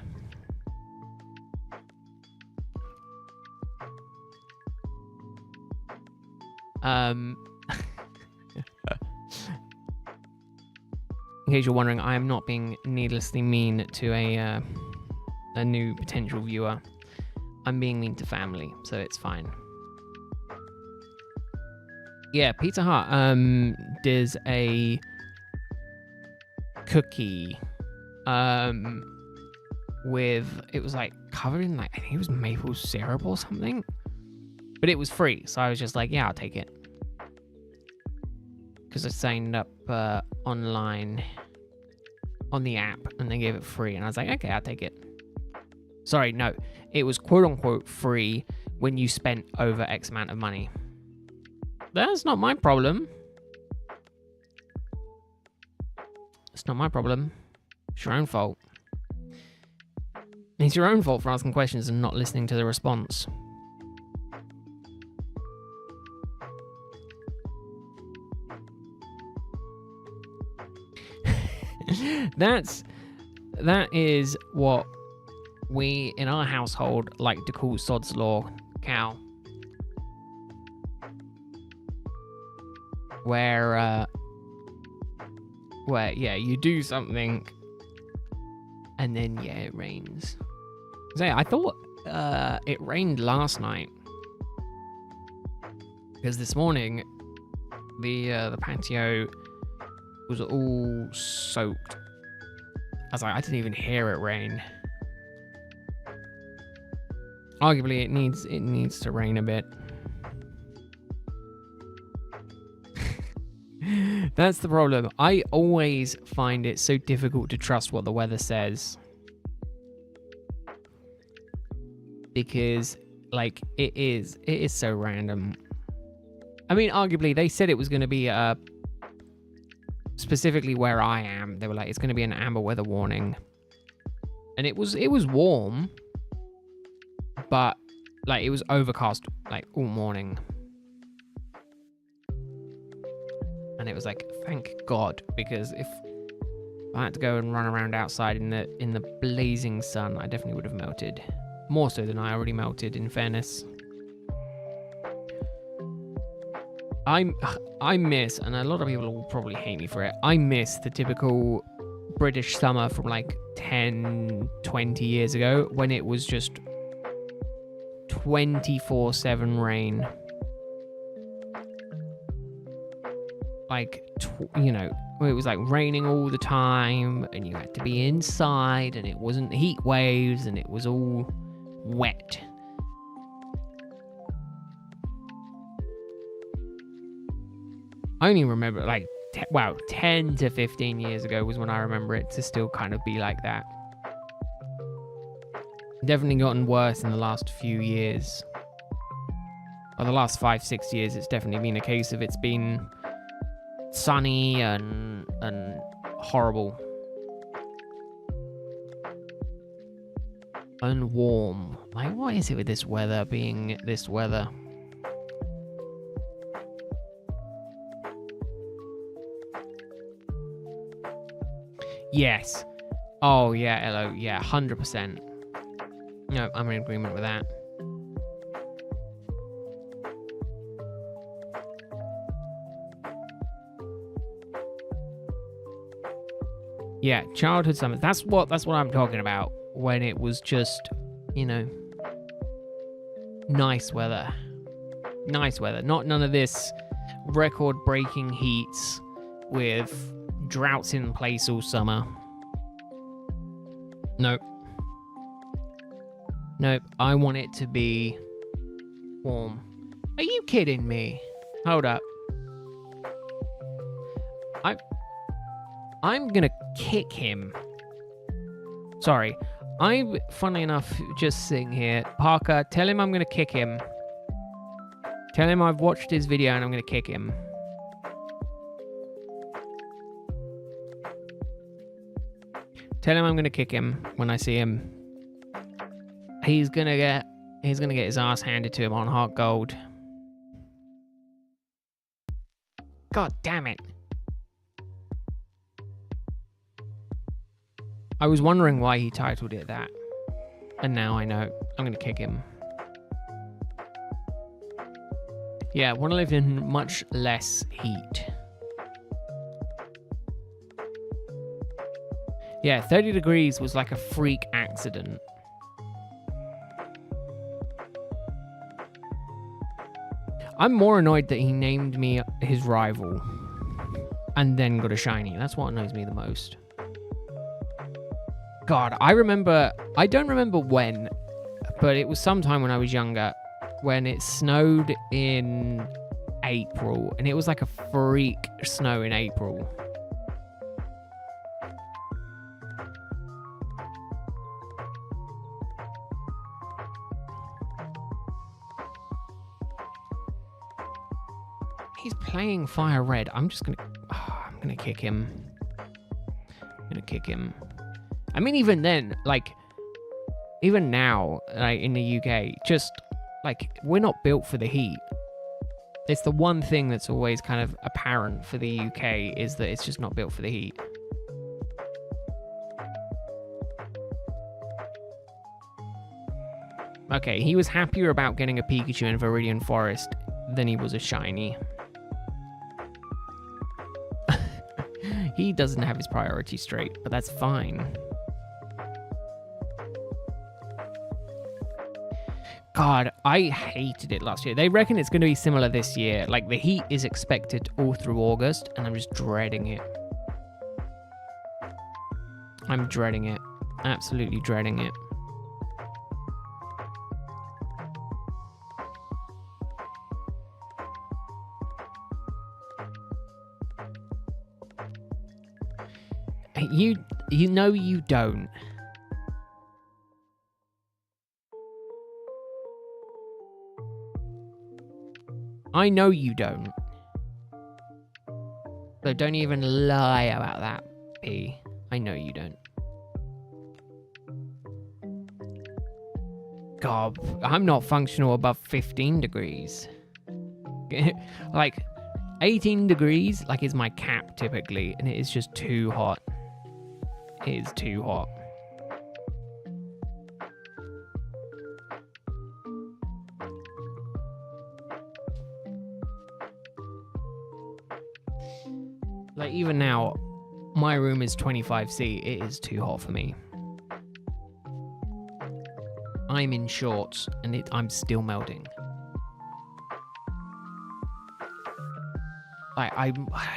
In case you're wondering, I am not being needlessly mean to a new potential viewer. I'm being mean to family, so it's fine. Yeah, Pizza Hut does a cookie with, it was like covered in like, I think it was maple syrup or something, but it was free, so I was just like, yeah, I'll take it, because I signed up online on the app and they gave it free, and I was like, okay, I'll take it. Sorry, no, it was quote unquote free when you spent over X amount of money. That's not my problem. It's not my problem. It's your own fault. It's your own fault for asking questions and not listening to the response. That is what we in our household like to call sod's law cow. Where yeah, you do something and then yeah, it rains. So yeah, I thought it rained last night because this morning the patio was all soaked. I was like, I didn't even hear it rain. Arguably, it needs to rain a bit. That's the problem. I always find it so difficult to trust what the weather says. Because, like, it is so random. I mean, arguably, they said it was going to be specifically where I am. They were like, it's going to be an amber weather warning. And it was warm, but, like, it was overcast, like, all morning. And it was like, thank God, because if I had to go and run around outside in the blazing sun, I definitely would have melted. More so than I already melted, in fairness. I miss, and a lot of people will probably hate me for it, I miss the typical British summer from like 10, 20 years ago when it was just 24/7 rain. Like, it was like raining all the time and you had to be inside and it wasn't heat waves and it was all wet. I only remember like 10 to 15 years ago was when I remember it to still kind of be like that. Definitely gotten worse in the last few years. Or the last 5-6 years, it's definitely been a case of it's been sunny and horrible. And warm. Like, what is it with this weather being this weather? Yes. Oh, yeah, hello. Yeah, 100%. No, I'm in agreement with that. Yeah, childhood summers. That's what I'm talking about. When it was just, nice weather. Nice weather. Not none of this record-breaking heats with droughts in place all summer. Nope. Nope. I want it to be warm. Are you kidding me? Hold up. I'm gonna kick him. Sorry. I'm, funnily enough, just sitting here. Parker, tell him I'm gonna kick him. Tell him I've watched his video and I'm gonna kick him. Tell him I'm gonna kick him when I see him. He's gonna get his ass handed to him on hot gold. God damn it. I was wondering why he titled it that. And now I know. I'm going to kick him. Yeah, I want to live in much less heat. Yeah, 30 degrees was like a freak accident. I'm more annoyed that he named me his rival. And then got a shiny. That's what annoys me the most. God, I don't remember when, but it was sometime when I was younger, when it snowed in April, and it was like a freak snow in April. He's playing Fire Red. I'm gonna kick him. I mean, even then, like, even now, like, in the UK, just, like, we're not built for the heat. It's the one thing that's always kind of apparent for the UK is that it's just not built for the heat. Okay, he was happier about getting a Pikachu in Viridian Forest than he was a shiny. He doesn't have his priorities straight, but that's fine. God, I hated it last year. They reckon it's going to be similar this year. Like, the heat is expected all through August, and I'm just dreading it. I'm dreading it. Absolutely dreading it. You know you don't. I know you don't. So don't even lie about that, P. I know you don't. God, I'm not functional above 15 degrees. Like, 18 degrees, like, is my cap typically, and it is just too hot. It is too hot. Like, even now, my room is 25°. It is too hot for me. I'm in shorts, and I'm still melting. I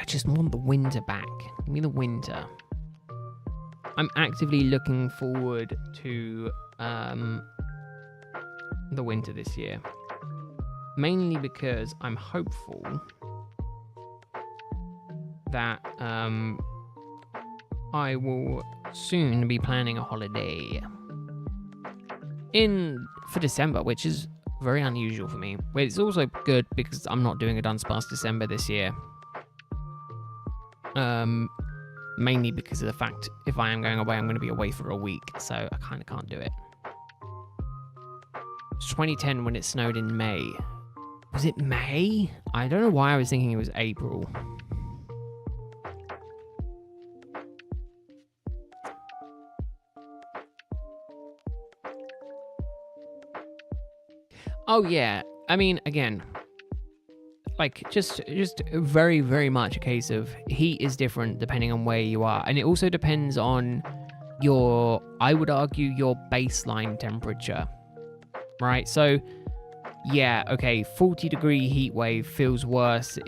just want the winter back. Give me the winter. I'm actively looking forward to the winter this year. Mainly because I'm hopeful that I will soon be planning a holiday for December, which is very unusual for me. But it's also good because I'm not doing a Dunsparce December this year. Mainly because of the fact if I am going away, I'm going to be away for a week, so I kind of can't do it. It's 2010 when it snowed in May. Was it May? I don't know why I was thinking it was April. Oh yeah, I mean, again, like, just very, very much a case of heat is different depending on where you are. And it also depends on your, I would argue, your baseline temperature, right? So, yeah, okay, 40-degree heat wave feels worse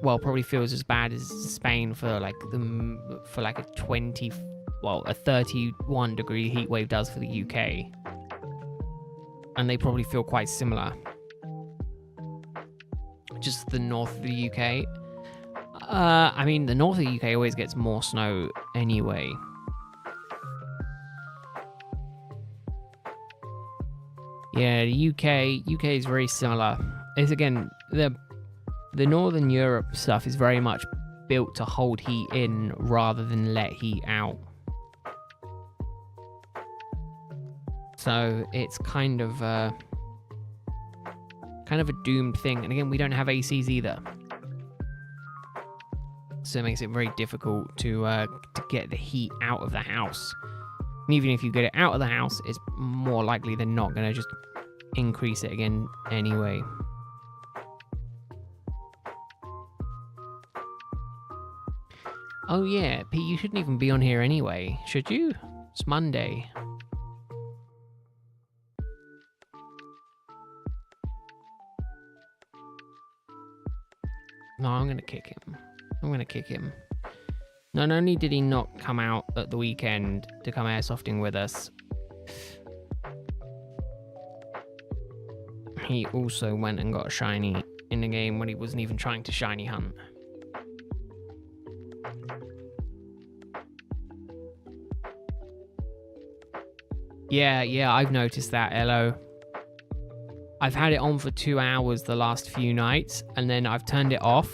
probably feels as bad as Spain for like a 31-degree heat wave does for the UK. And they probably feel quite similar. Just the north of the UK. I mean, the north of the UK always gets more snow anyway. Yeah, the UK is very similar. It's again, the Northern Europe stuff is very much built to hold heat in rather than let heat out. So it's kind of a doomed thing. And again, we don't have ACs either, so it makes it very difficult to get the heat out of the house. And even if you get it out of the house, it's more likely than not going to just increase it again anyway. Oh yeah, Pete, you shouldn't even be on here anyway, should you? It's Monday. No, I'm going to kick him. Not only did he not come out at the weekend to come airsofting with us, he also went and got a shiny in the game when he wasn't even trying to shiny hunt. Yeah, I've noticed that, Elo. I've had it on for 2 hours the last few nights, and then I've turned it off,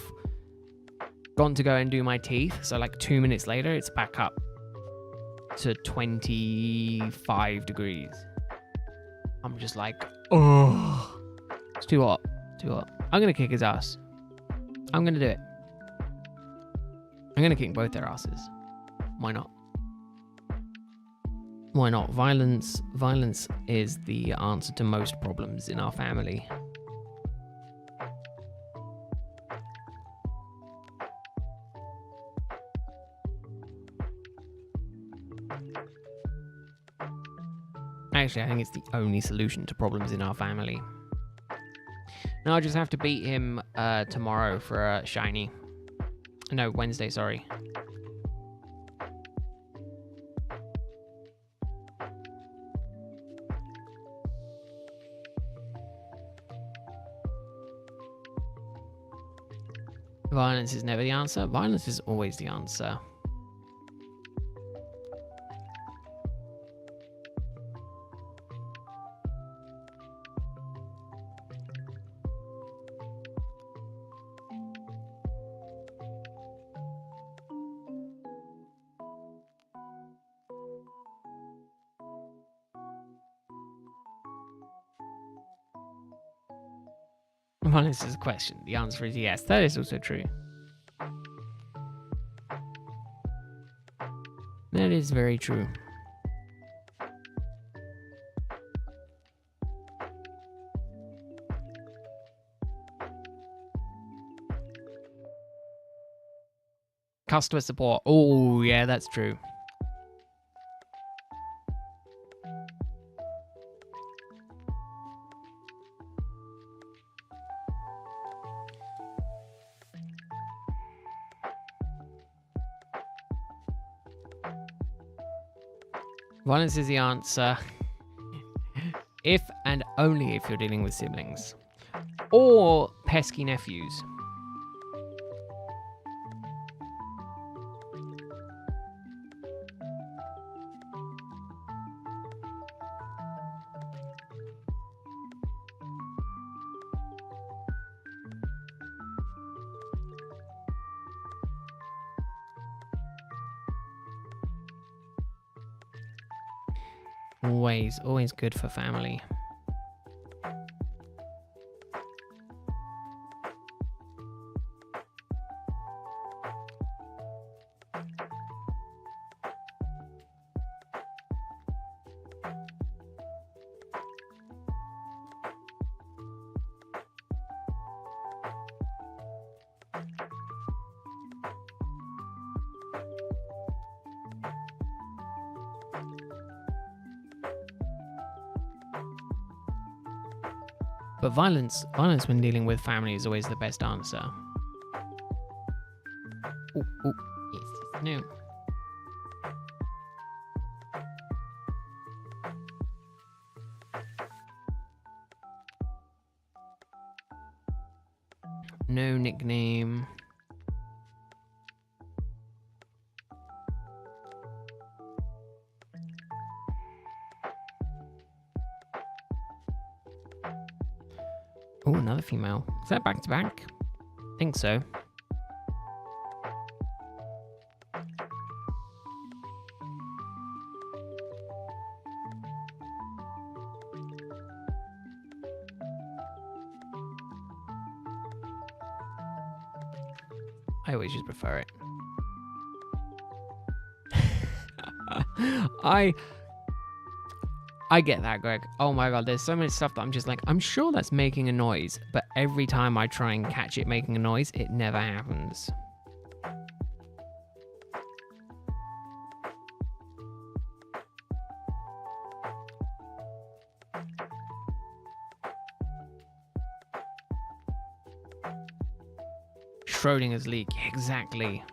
gone to go and do my teeth, so like 2 minutes later, it's back up to 25 degrees. I'm just like, oh, it's too hot. I'm going to kick his ass. I'm going to do it. I'm going to kick both their asses. Why not? Why not? Violence is the answer to most problems in our family. Actually, I think it's the only solution to problems in our family. No, I just have to beat him tomorrow for a shiny. No, Wednesday, sorry. Violence is never the answer. Violence is always the answer. Violence is a question. The answer is yes. That is also true. That is very true. Customer support. Oh, yeah, that's true. Violence is the answer. If and only if you're dealing with siblings. Or pesky nephews. Always good for family. But violence when dealing with family is always the best answer. Oh, yes, no. No nickname. Oh, another female. Is that back to back? I think so. I always just prefer it. I get that, Greg. Oh my god, there's so much stuff that I'm just like, I'm sure that's making a noise, but every time I try and catch it making a noise, it never happens. Schrodinger's leak, exactly.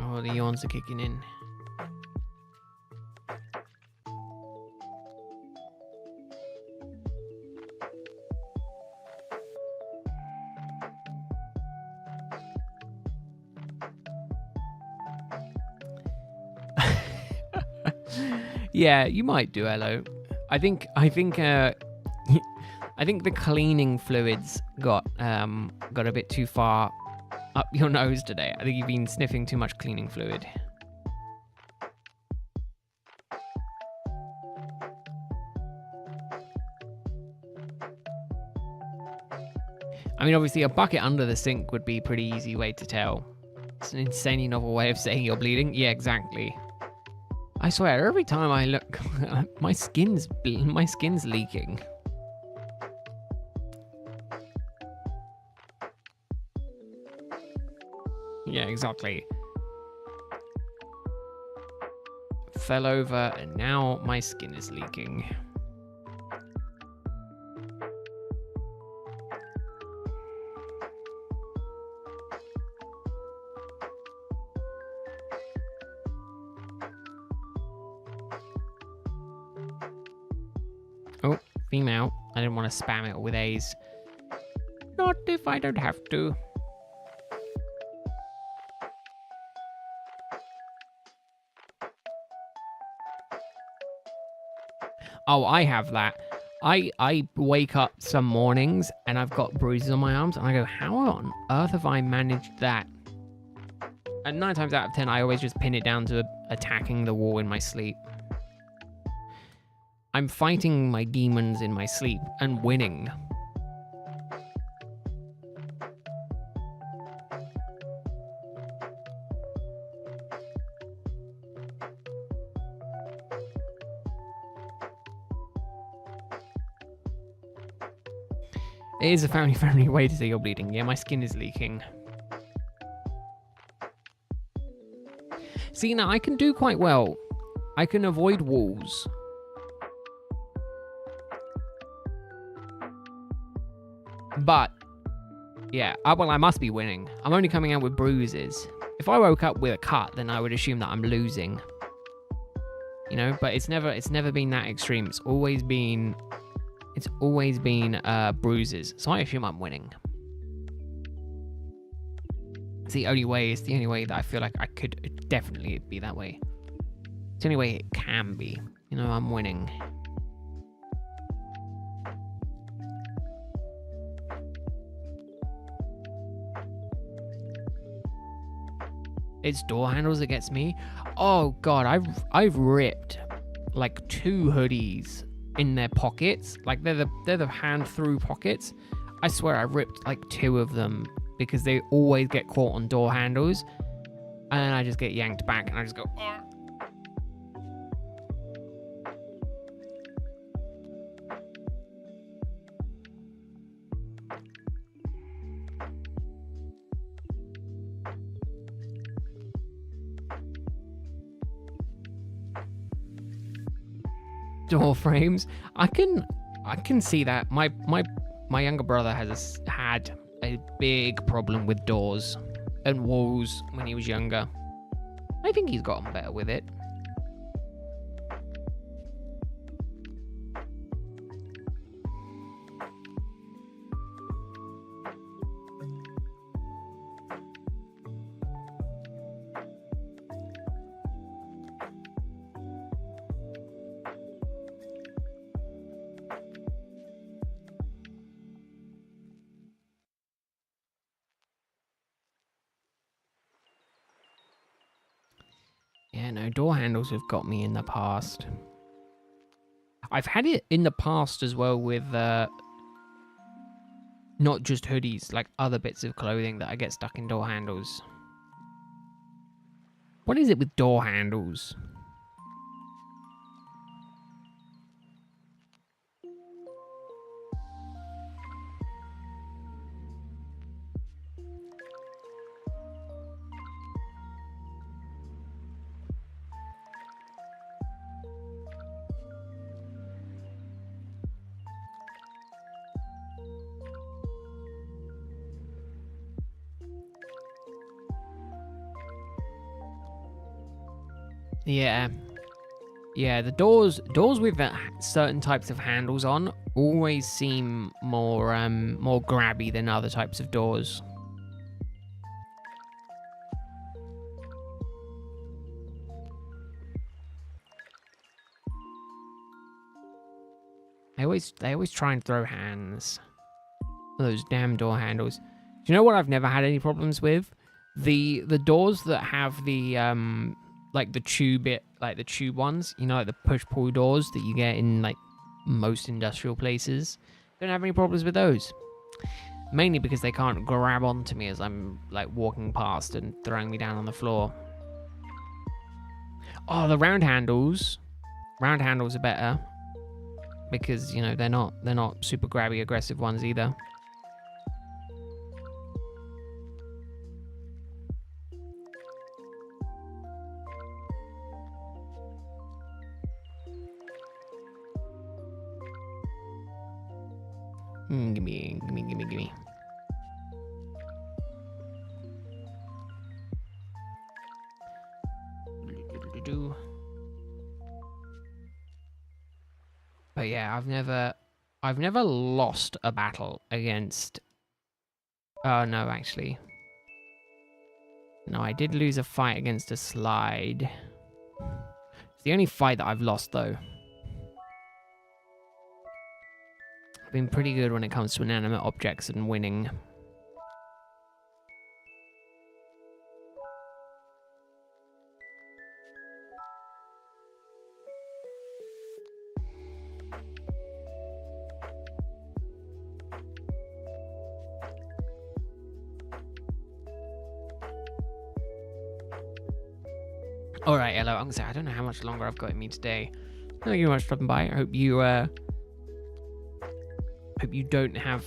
Oh, the yawns are kicking in. Yeah, you might do, Elo. I think I think the cleaning fluids got a bit too far up your nose today. I think you've been sniffing too much cleaning fluid. I mean, obviously, a bucket under the sink would be a pretty easy way to tell. It's an insanely novel way of saying you're bleeding. Yeah, exactly. I swear, every time I look, my skin's leaking. Yeah, exactly. Fell over, and now my skin is leaking. Oh, female. I didn't want to spam it with A's. Not if I don't have to. Oh, I have that. I wake up some mornings and I've got bruises on my arms and I go, how on earth have I managed that? And 9 times out of 10, I always just pin it down to attacking the wall in my sleep. I'm fighting my demons in my sleep and winning. It is a family-friendly way to say you're bleeding. Yeah, my skin is leaking. See, now I can do quite well. I can avoid walls. But, yeah, well, I must be winning. I'm only coming out with bruises. If I woke up with a cut, then I would assume that I'm losing. You know, but it's never been that extreme. It's always been bruises. So I assume I'm winning. It's the only way that I feel like I could definitely be that way. It's the only way it can be. You know, I'm winning. It's door handles that gets me. Oh god, I've ripped like 2 hoodies in their pockets. Like they're the hand through pockets. I swear I ripped like 2 of them because they always get caught on door handles, and I just get yanked back and I just go. Oh. Door frames. I can see that. My younger brother has had a big problem with doors and walls when he was younger. I think he's gotten better with it. Yeah, no, door handles have got me in the past. I've had it in the past as well with not just hoodies, like other bits of clothing that I get stuck in door handles. What is it with door handles? Yeah. Yeah, the doors with certain types of handles on always seem more grabby than other types of doors. They always try and throw hands. Those damn door handles. Do you know what I've never had any problems with? The doors that have the like the tube ones, you know, like the push pull doors that you get in like most industrial places. Don't have any problems with those. Mainly because they can't grab onto me as I'm like walking past and throwing me down on the floor. Oh, the round handles. Round handles are better because, you know, they're not super grabby aggressive ones either. Gimme. But yeah, I've never lost a battle against. Oh no, actually, no, I did lose a fight against a slide. It's the only fight that I've lost though. I've been pretty good when it comes to inanimate objects and winning. Alright, hello, I'm gonna say I don't know how much longer I've got in me today. Thank you very much for stopping by. I hope you don't have.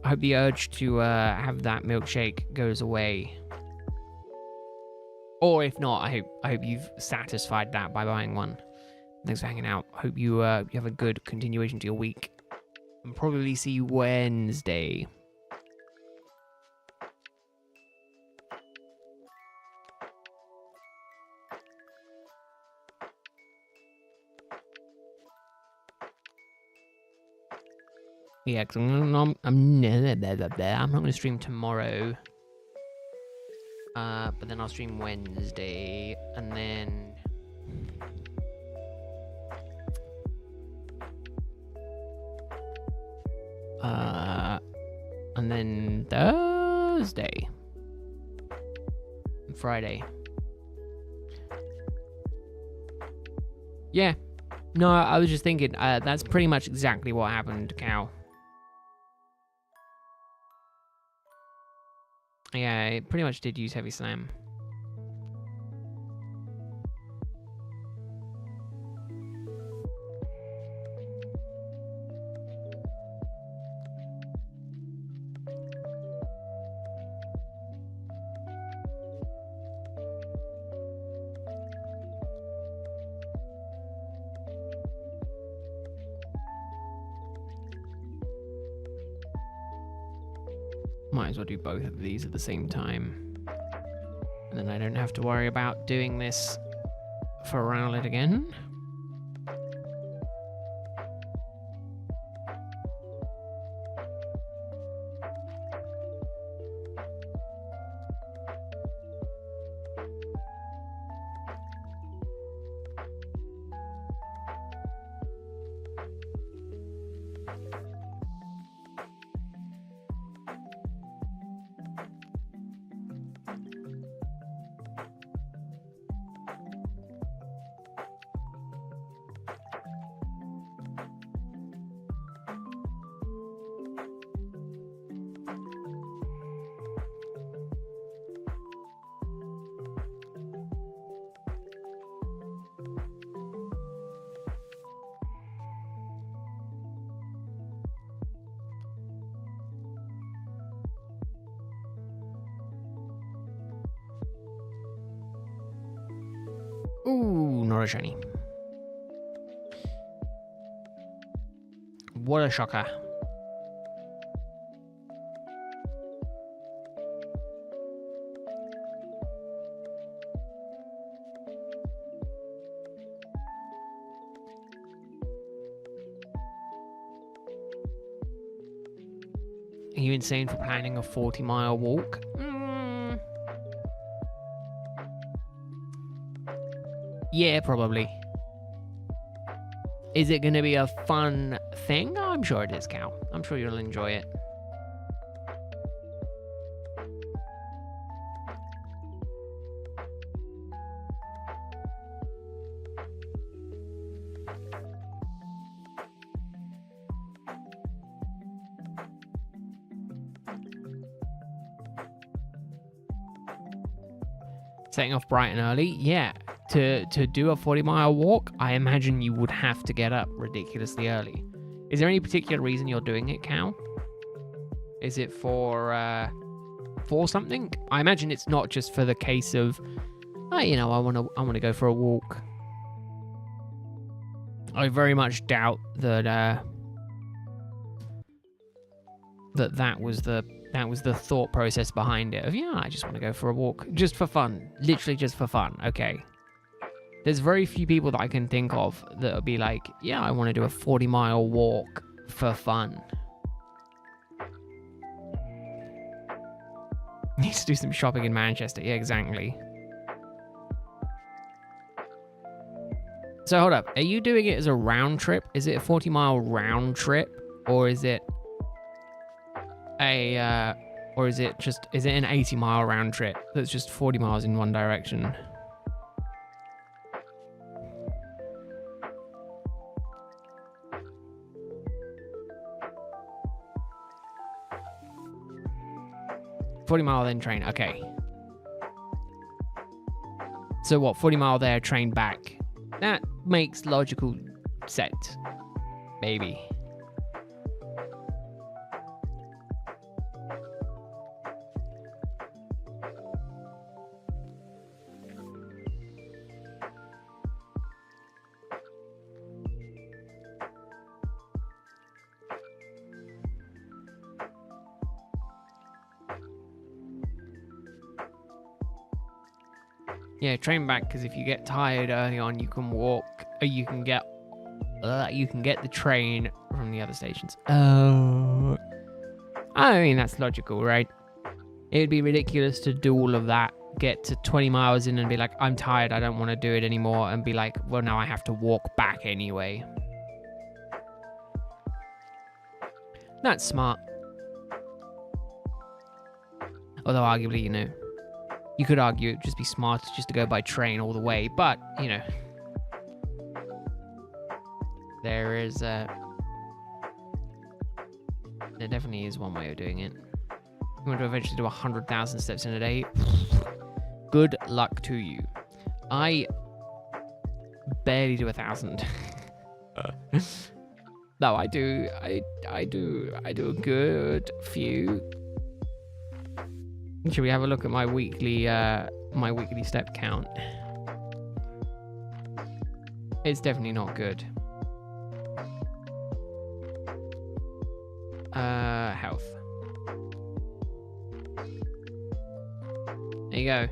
I hope the urge to have that milkshake goes away. Or if not, I hope you've satisfied that by buying one. Thanks for hanging out. Hope you have a good continuation to your week. And probably see you Wednesday. Yeah, because I'm not going to stream tomorrow. But then I'll stream Wednesday, and then Thursday and Friday. Yeah. No, I was just thinking, that's pretty much exactly what happened, Cal. Yeah, it pretty much did use Heavy Slam. Might as well do both of these at the same time. And then I don't have to worry about doing this for Rowlet again. Ooh, not a shiny. What a shocker. Are you insane for planning a 40-mile walk? Yeah, probably. Is it going to be a fun thing? I'm sure it is, Cal. I'm sure you'll enjoy it. Setting off bright and early, yeah. To do a 40-mile walk, I imagine you would have to get up ridiculously early. Is there any particular reason you're doing it, Cal? Is it for something? I imagine it's not just for the case of, I want to go for a walk. I very much doubt that that was the thought process behind it. Of I just want to go for a walk, just for fun, literally just for fun. Okay. There's very few people that I can think of that'll be like, yeah, I want to do a 40-mile walk for fun. Needs to do some shopping in Manchester. Yeah, exactly. So hold up. Are you doing it as a round trip? Is it a 40-mile round trip? Or is it is it an 80-mile round trip that's just 40 miles in one direction? $40-mile then train, okay. So what, 40-mile there, train back. That makes logical sense. Maybe. Yeah, train back, because if you get tired early on, you can walk, or you can get the train from the other stations. Oh, I mean, that's logical, right? It would be ridiculous to do all of that, get to 20 miles in and be like, I'm tired, I don't want to do it anymore, and be like, well, now I have to walk back anyway. That's smart. Although, arguably, you could argue it'd just be smarter just to go by train all the way, but, there definitely is one way of doing it. You want to eventually do 100,000 steps in a day? Good luck to you. I barely do 1,000. No, I do a good few. Should we have a look at my weekly step count? It's definitely not good. Health. There you go.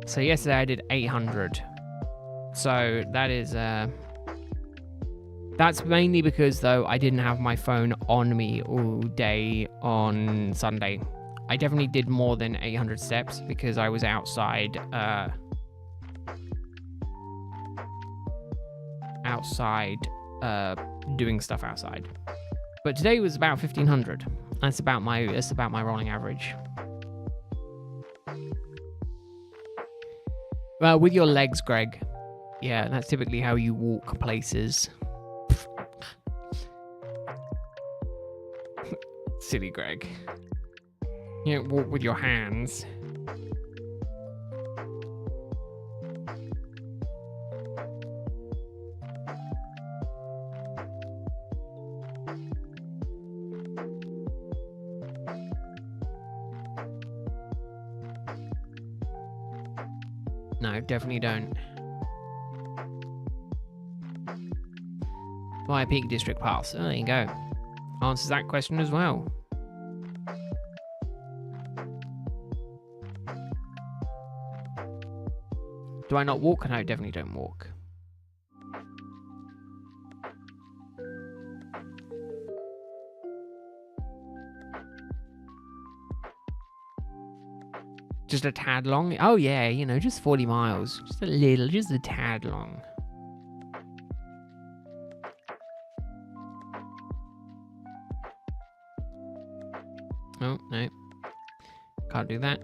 So yesterday I did 800. So that is that's mainly because, though, I didn't have my phone on me all day on Sunday. I definitely did more than 800 steps because I was outside, doing stuff outside. But today was about 1,500. That's about my rolling average. With your legs, Greg. Yeah, that's typically how you walk places. Silly Greg. You don't walk with your hands. No, definitely don't. Buy a Peak District Pass. Oh, there you go. Answers that question as well. Do I not walk? No, definitely don't walk. Just a tad long? Oh yeah, just 40 miles. Just a tad long. Oh, no. Can't do that.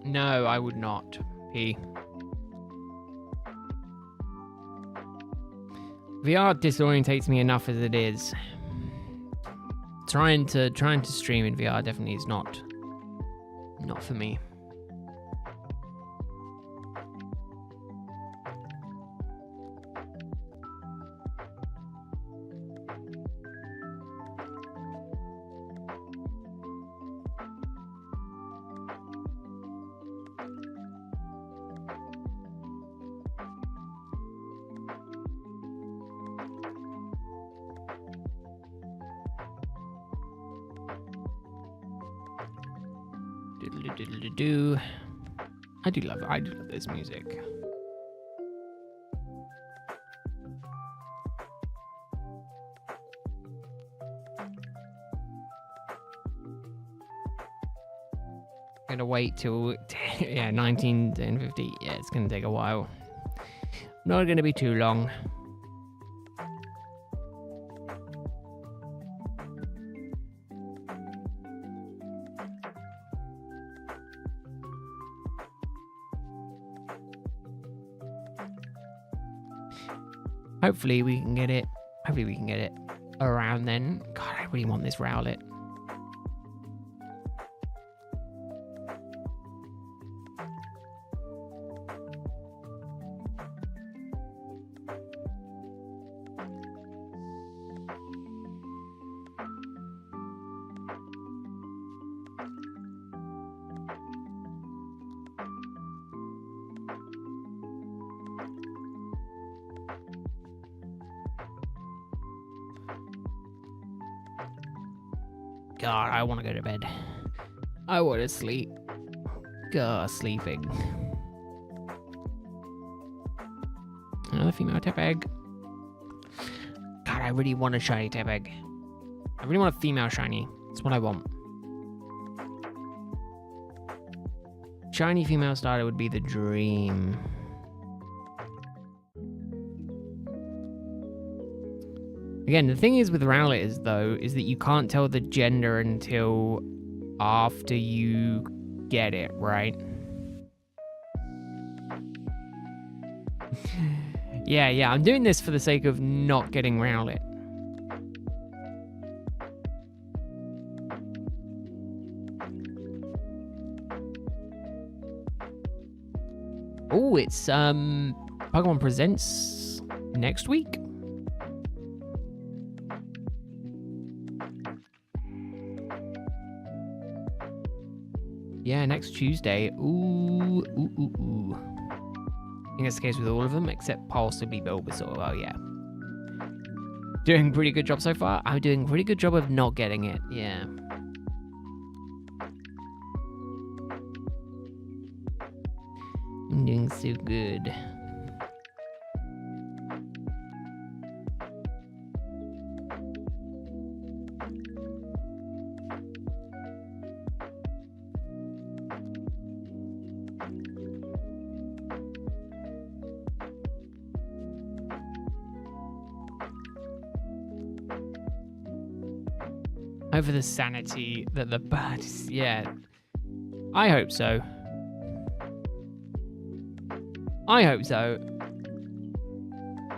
No, I would not. P. VR disorientates me enough as it is. Trying to stream in VR definitely is not for me. Diddle-diddle-do. I do love this music. Gonna wait till 19 and 50. Yeah, it's gonna take a while. Not gonna be too long. Hopefully we can get it. Hopefully we can get it around then. God, I really want this Rowlet. God, I want to go to bed. I want to sleep. God, sleeping. Another female Tepig. God, I really want a shiny Tepig. I really want a female shiny. That's what I want. Shiny female starter would be the dream. Again, the thing is with Rowlet is that you can't tell the gender until after you get it, right? Yeah, I'm doing this for the sake of not getting Rowlet. Oh, it's Pokemon Presents next week. Yeah, next Tuesday. Ooh. I think that's the case with all of them, except possibly Bulbasaur. Oh, yeah. Doing a pretty good job so far. I'm doing a pretty good job of not getting it. Yeah. I'm doing so good. Over the sanity that the birds, yeah. I hope so.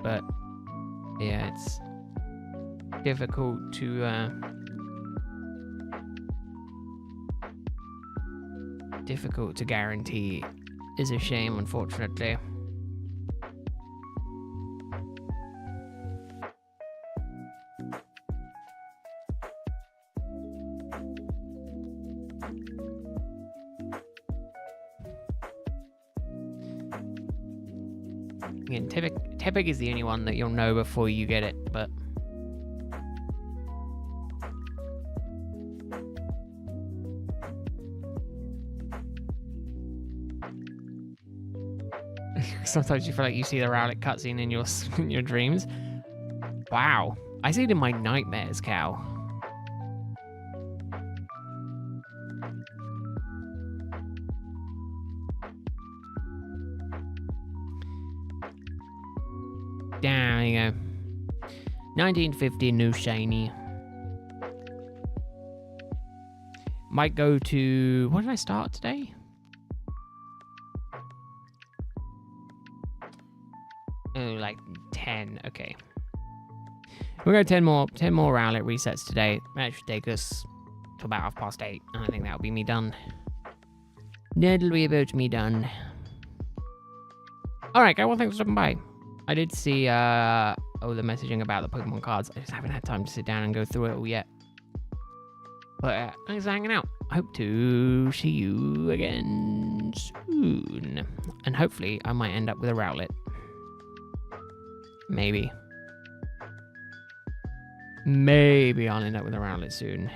But yeah, it's difficult to guarantee. Is a shame, unfortunately. Again, Tepig is the only one that you'll know before you get it, but Sometimes you feel like you see the Rowlet cutscene in your in your dreams. Wow. I see it in my nightmares, Cal. There you go. 1950 new shiny. Might go to... What did I start today? Oh, like 10. Okay. We'll go 10 more Rowlet resets today. That should take us to about 8:30. And I think that'll be me done. That'll be about me done. Alright, guys. Well, thanks for stopping by. I did see the messaging about the Pokemon cards. I just haven't had time to sit down and go through it all yet. But thanks for hanging out. I hope to see you again soon. And hopefully I might end up with a Rowlet. Maybe. Maybe I'll end up with a Rowlet soon.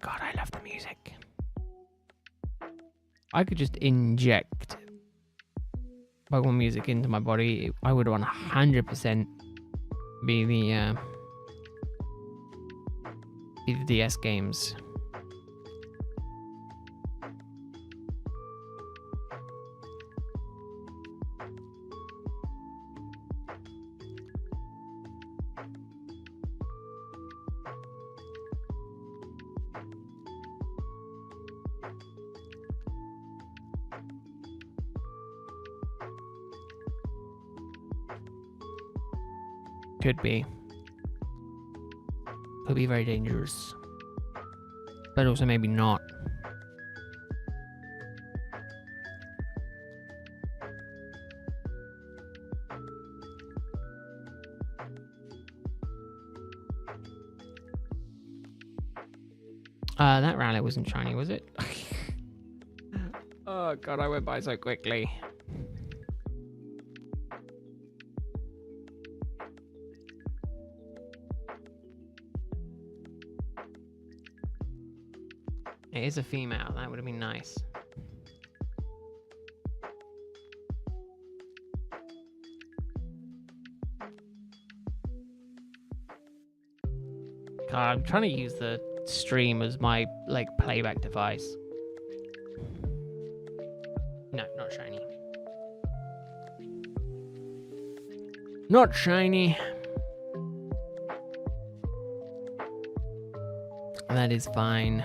God, I love the music. I could just inject Pokemon music into my body. I would 100% be the DS games. Could be. Could be very dangerous. But also maybe not. That Rowlet wasn't shiny, was it? Oh god, I went by so quickly. It is a female. That would have been nice. God, I'm trying to use the stream as my playback device. No, not shiny. Not shiny. That is fine.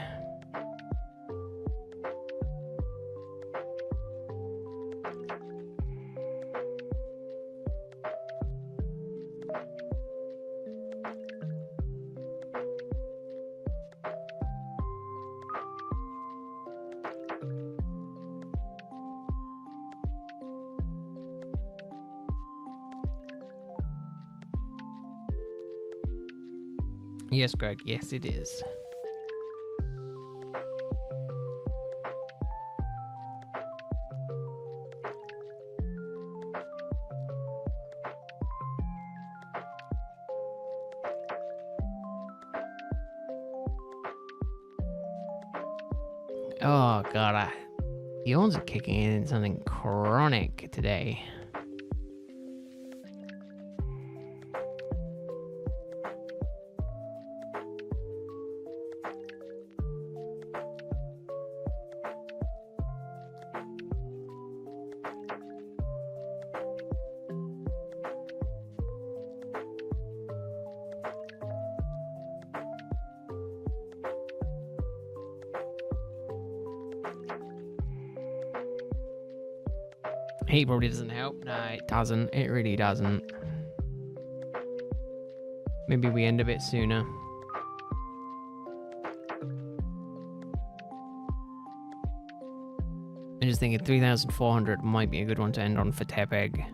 Yes, Greg. Yes, it is. Oh, God. Yawns are kicking in something chronic today. Heat probably doesn't help. No, it doesn't. It really doesn't. Maybe we end a bit sooner. I'm just thinking 3,400 might be a good one to end on for Tepig.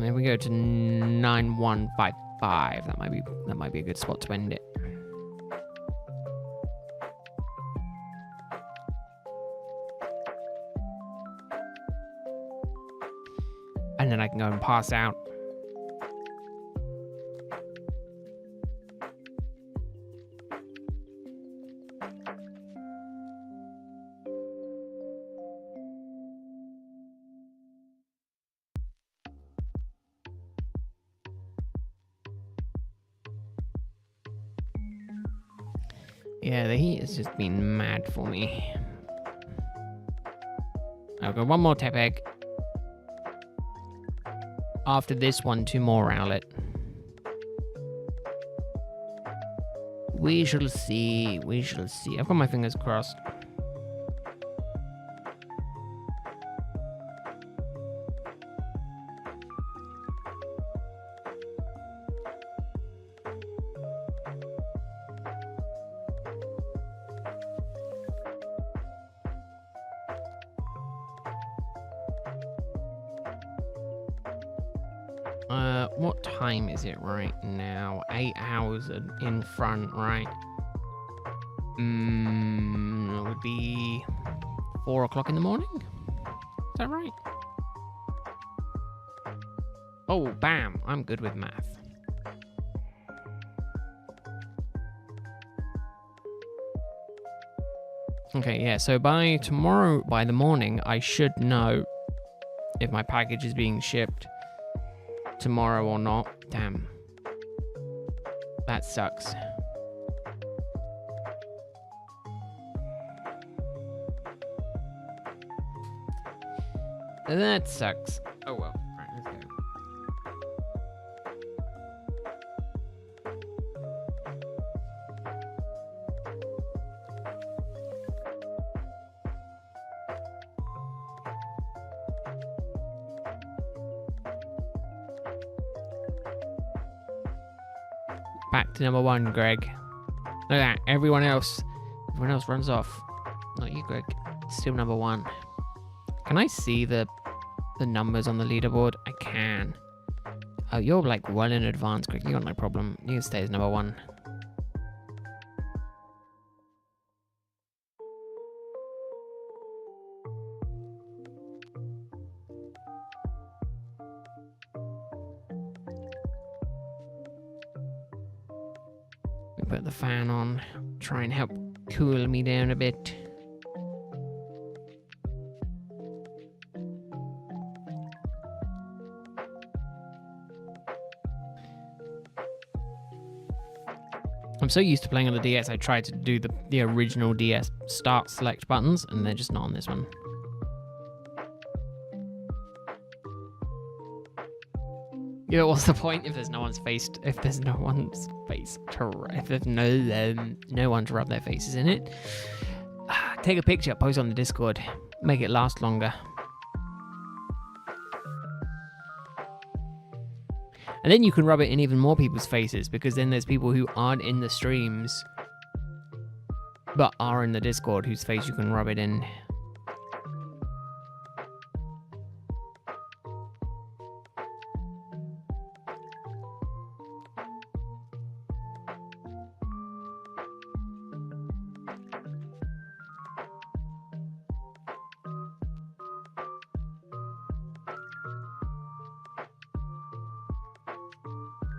if we go to 9155, that might be a good spot to end it. And then I can go and pass out. Yeah, the heat has just been mad for me. I'll go one more Tepig. After this one, 2 more Rowlet. We shall see. We shall see. I've got my fingers crossed. What time is it right now? 8 hours in front, right? It would be 4 o'clock in the morning? Is that right? Oh, bam. I'm good with math. Okay, yeah, so by tomorrow, by the morning, I should know if my package is being shipped tomorrow or not. Damn. That sucks. That sucks. Oh well. Alright, let's go. Back to number 1, Greg. Look at that. Everyone else runs off. Not you, Greg. Still number 1. Can I see the numbers on the leaderboard? I can. Oh, you're like well in advance, Greg. You got no problem. You can stay as number 1. Put the fan on, try and help cool me down a bit. I'm so used to playing on the DS, I tried to do the original DS start select buttons, and they're just not on this one. Yeah, what's the point if there's no one's face? If there's no one's face to, if there's no one to rub their faces in it, take a picture, post on the Discord, make it last longer. And then you can rub it in even more people's faces, because then there's people who aren't in the streams but are in the Discord whose face you can rub it in.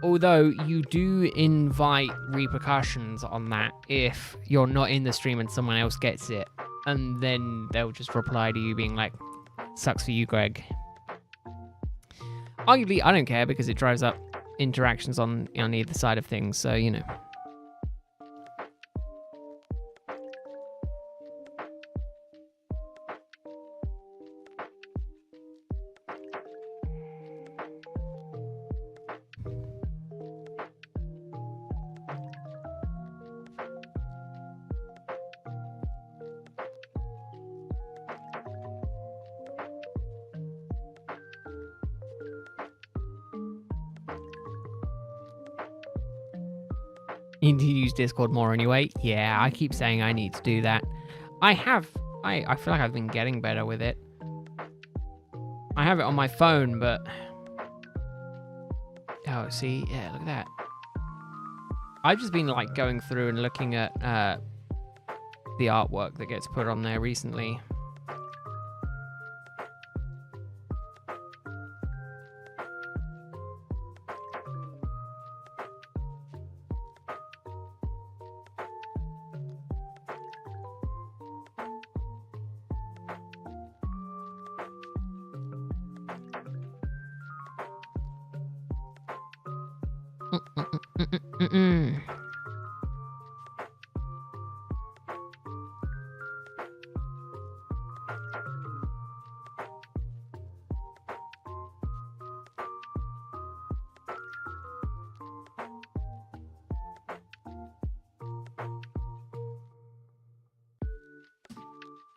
Although you do invite repercussions on that if you're not in the stream and someone else gets it. And then they'll just reply to you being like, sucks for you, Greg. Arguably, I don't care because it drives up interactions on either side of things. So, you know. You need to use Discord more anyway. Yeah, I keep saying I need to do that. I feel like I've been getting better with it. I have it on my phone, but Oh, see, yeah, look at that. I've just been like going through and looking at the artwork that gets put on there recently.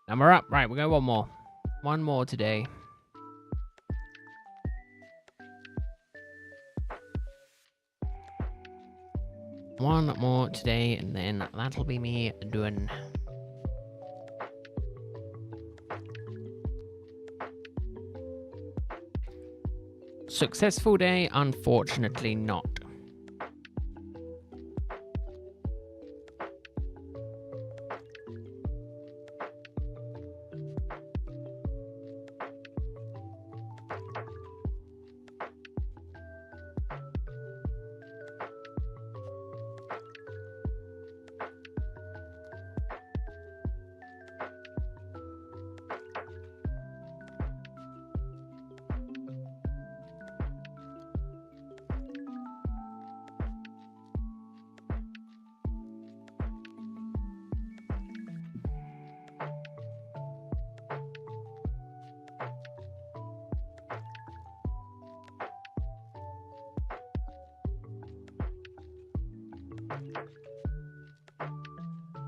And we're up. Right, we'll go one more. One more today. One more today, and then that'll be me done. Successful day? Unfortunately not.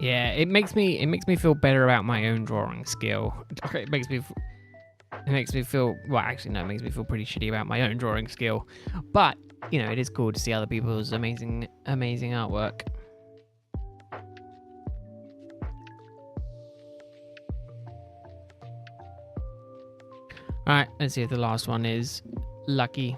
Yeah, it makes me feel better about my own drawing skill. It makes me feel, well, actually no, it makes me feel pretty shitty about my own drawing skill. But, you know, it is cool to see other people's amazing artwork. All right, let's see if the last one is lucky.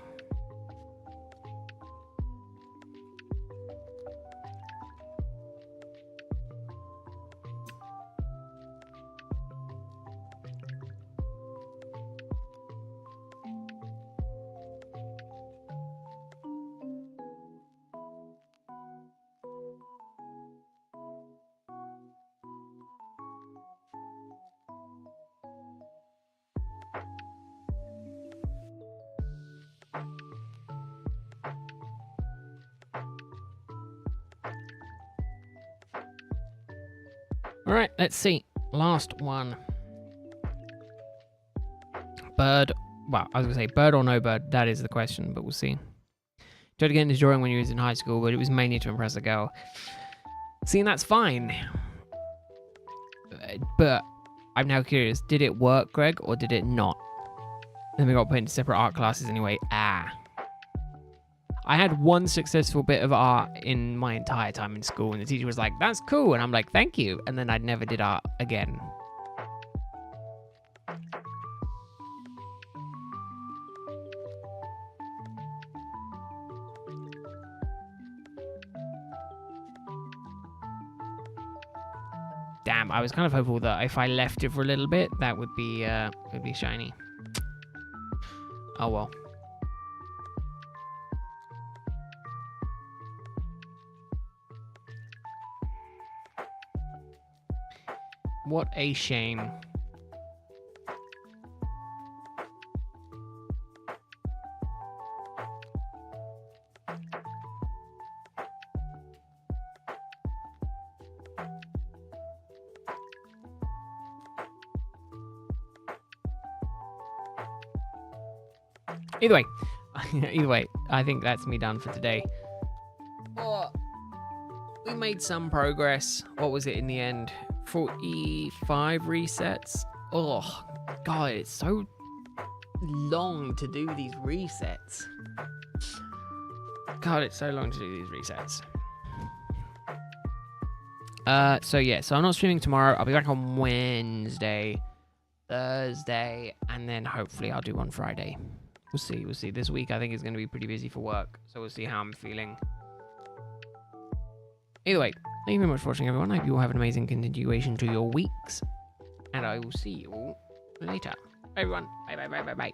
All right, let's see. Last one. Bird. Well, I was going to say bird or no bird. That is the question, but we'll see. Tried to get into drawing when you was in high school, but it was mainly to impress a girl. See, and that's fine. But I'm now curious. Did it work, Greg, or did it not? Then we got put into separate art classes anyway. I had one successful bit of art in my entire time in school, and the teacher was like, that's cool. And I'm like, thank you. And then I never did art again. Damn, I was kind of hopeful that if I left it for a little bit, that would be shiny. Oh well. What a shame. Either way, I think that's me done for today. Oh, we made some progress. What was it in the end? 45 resets. Oh, God, it's so long to do these resets. God, it's so long to do these resets. So I'm not streaming tomorrow. I'll be back on Wednesday, Thursday, and then hopefully I'll do one Friday. We'll see. We'll see. This week I think is going to be pretty busy for work, so we'll see how I'm feeling. Either way, thank you very much for watching, everyone. I hope you all have an amazing continuation to your weeks, and I will see you all later. Bye, everyone. Bye, bye, bye, bye, bye.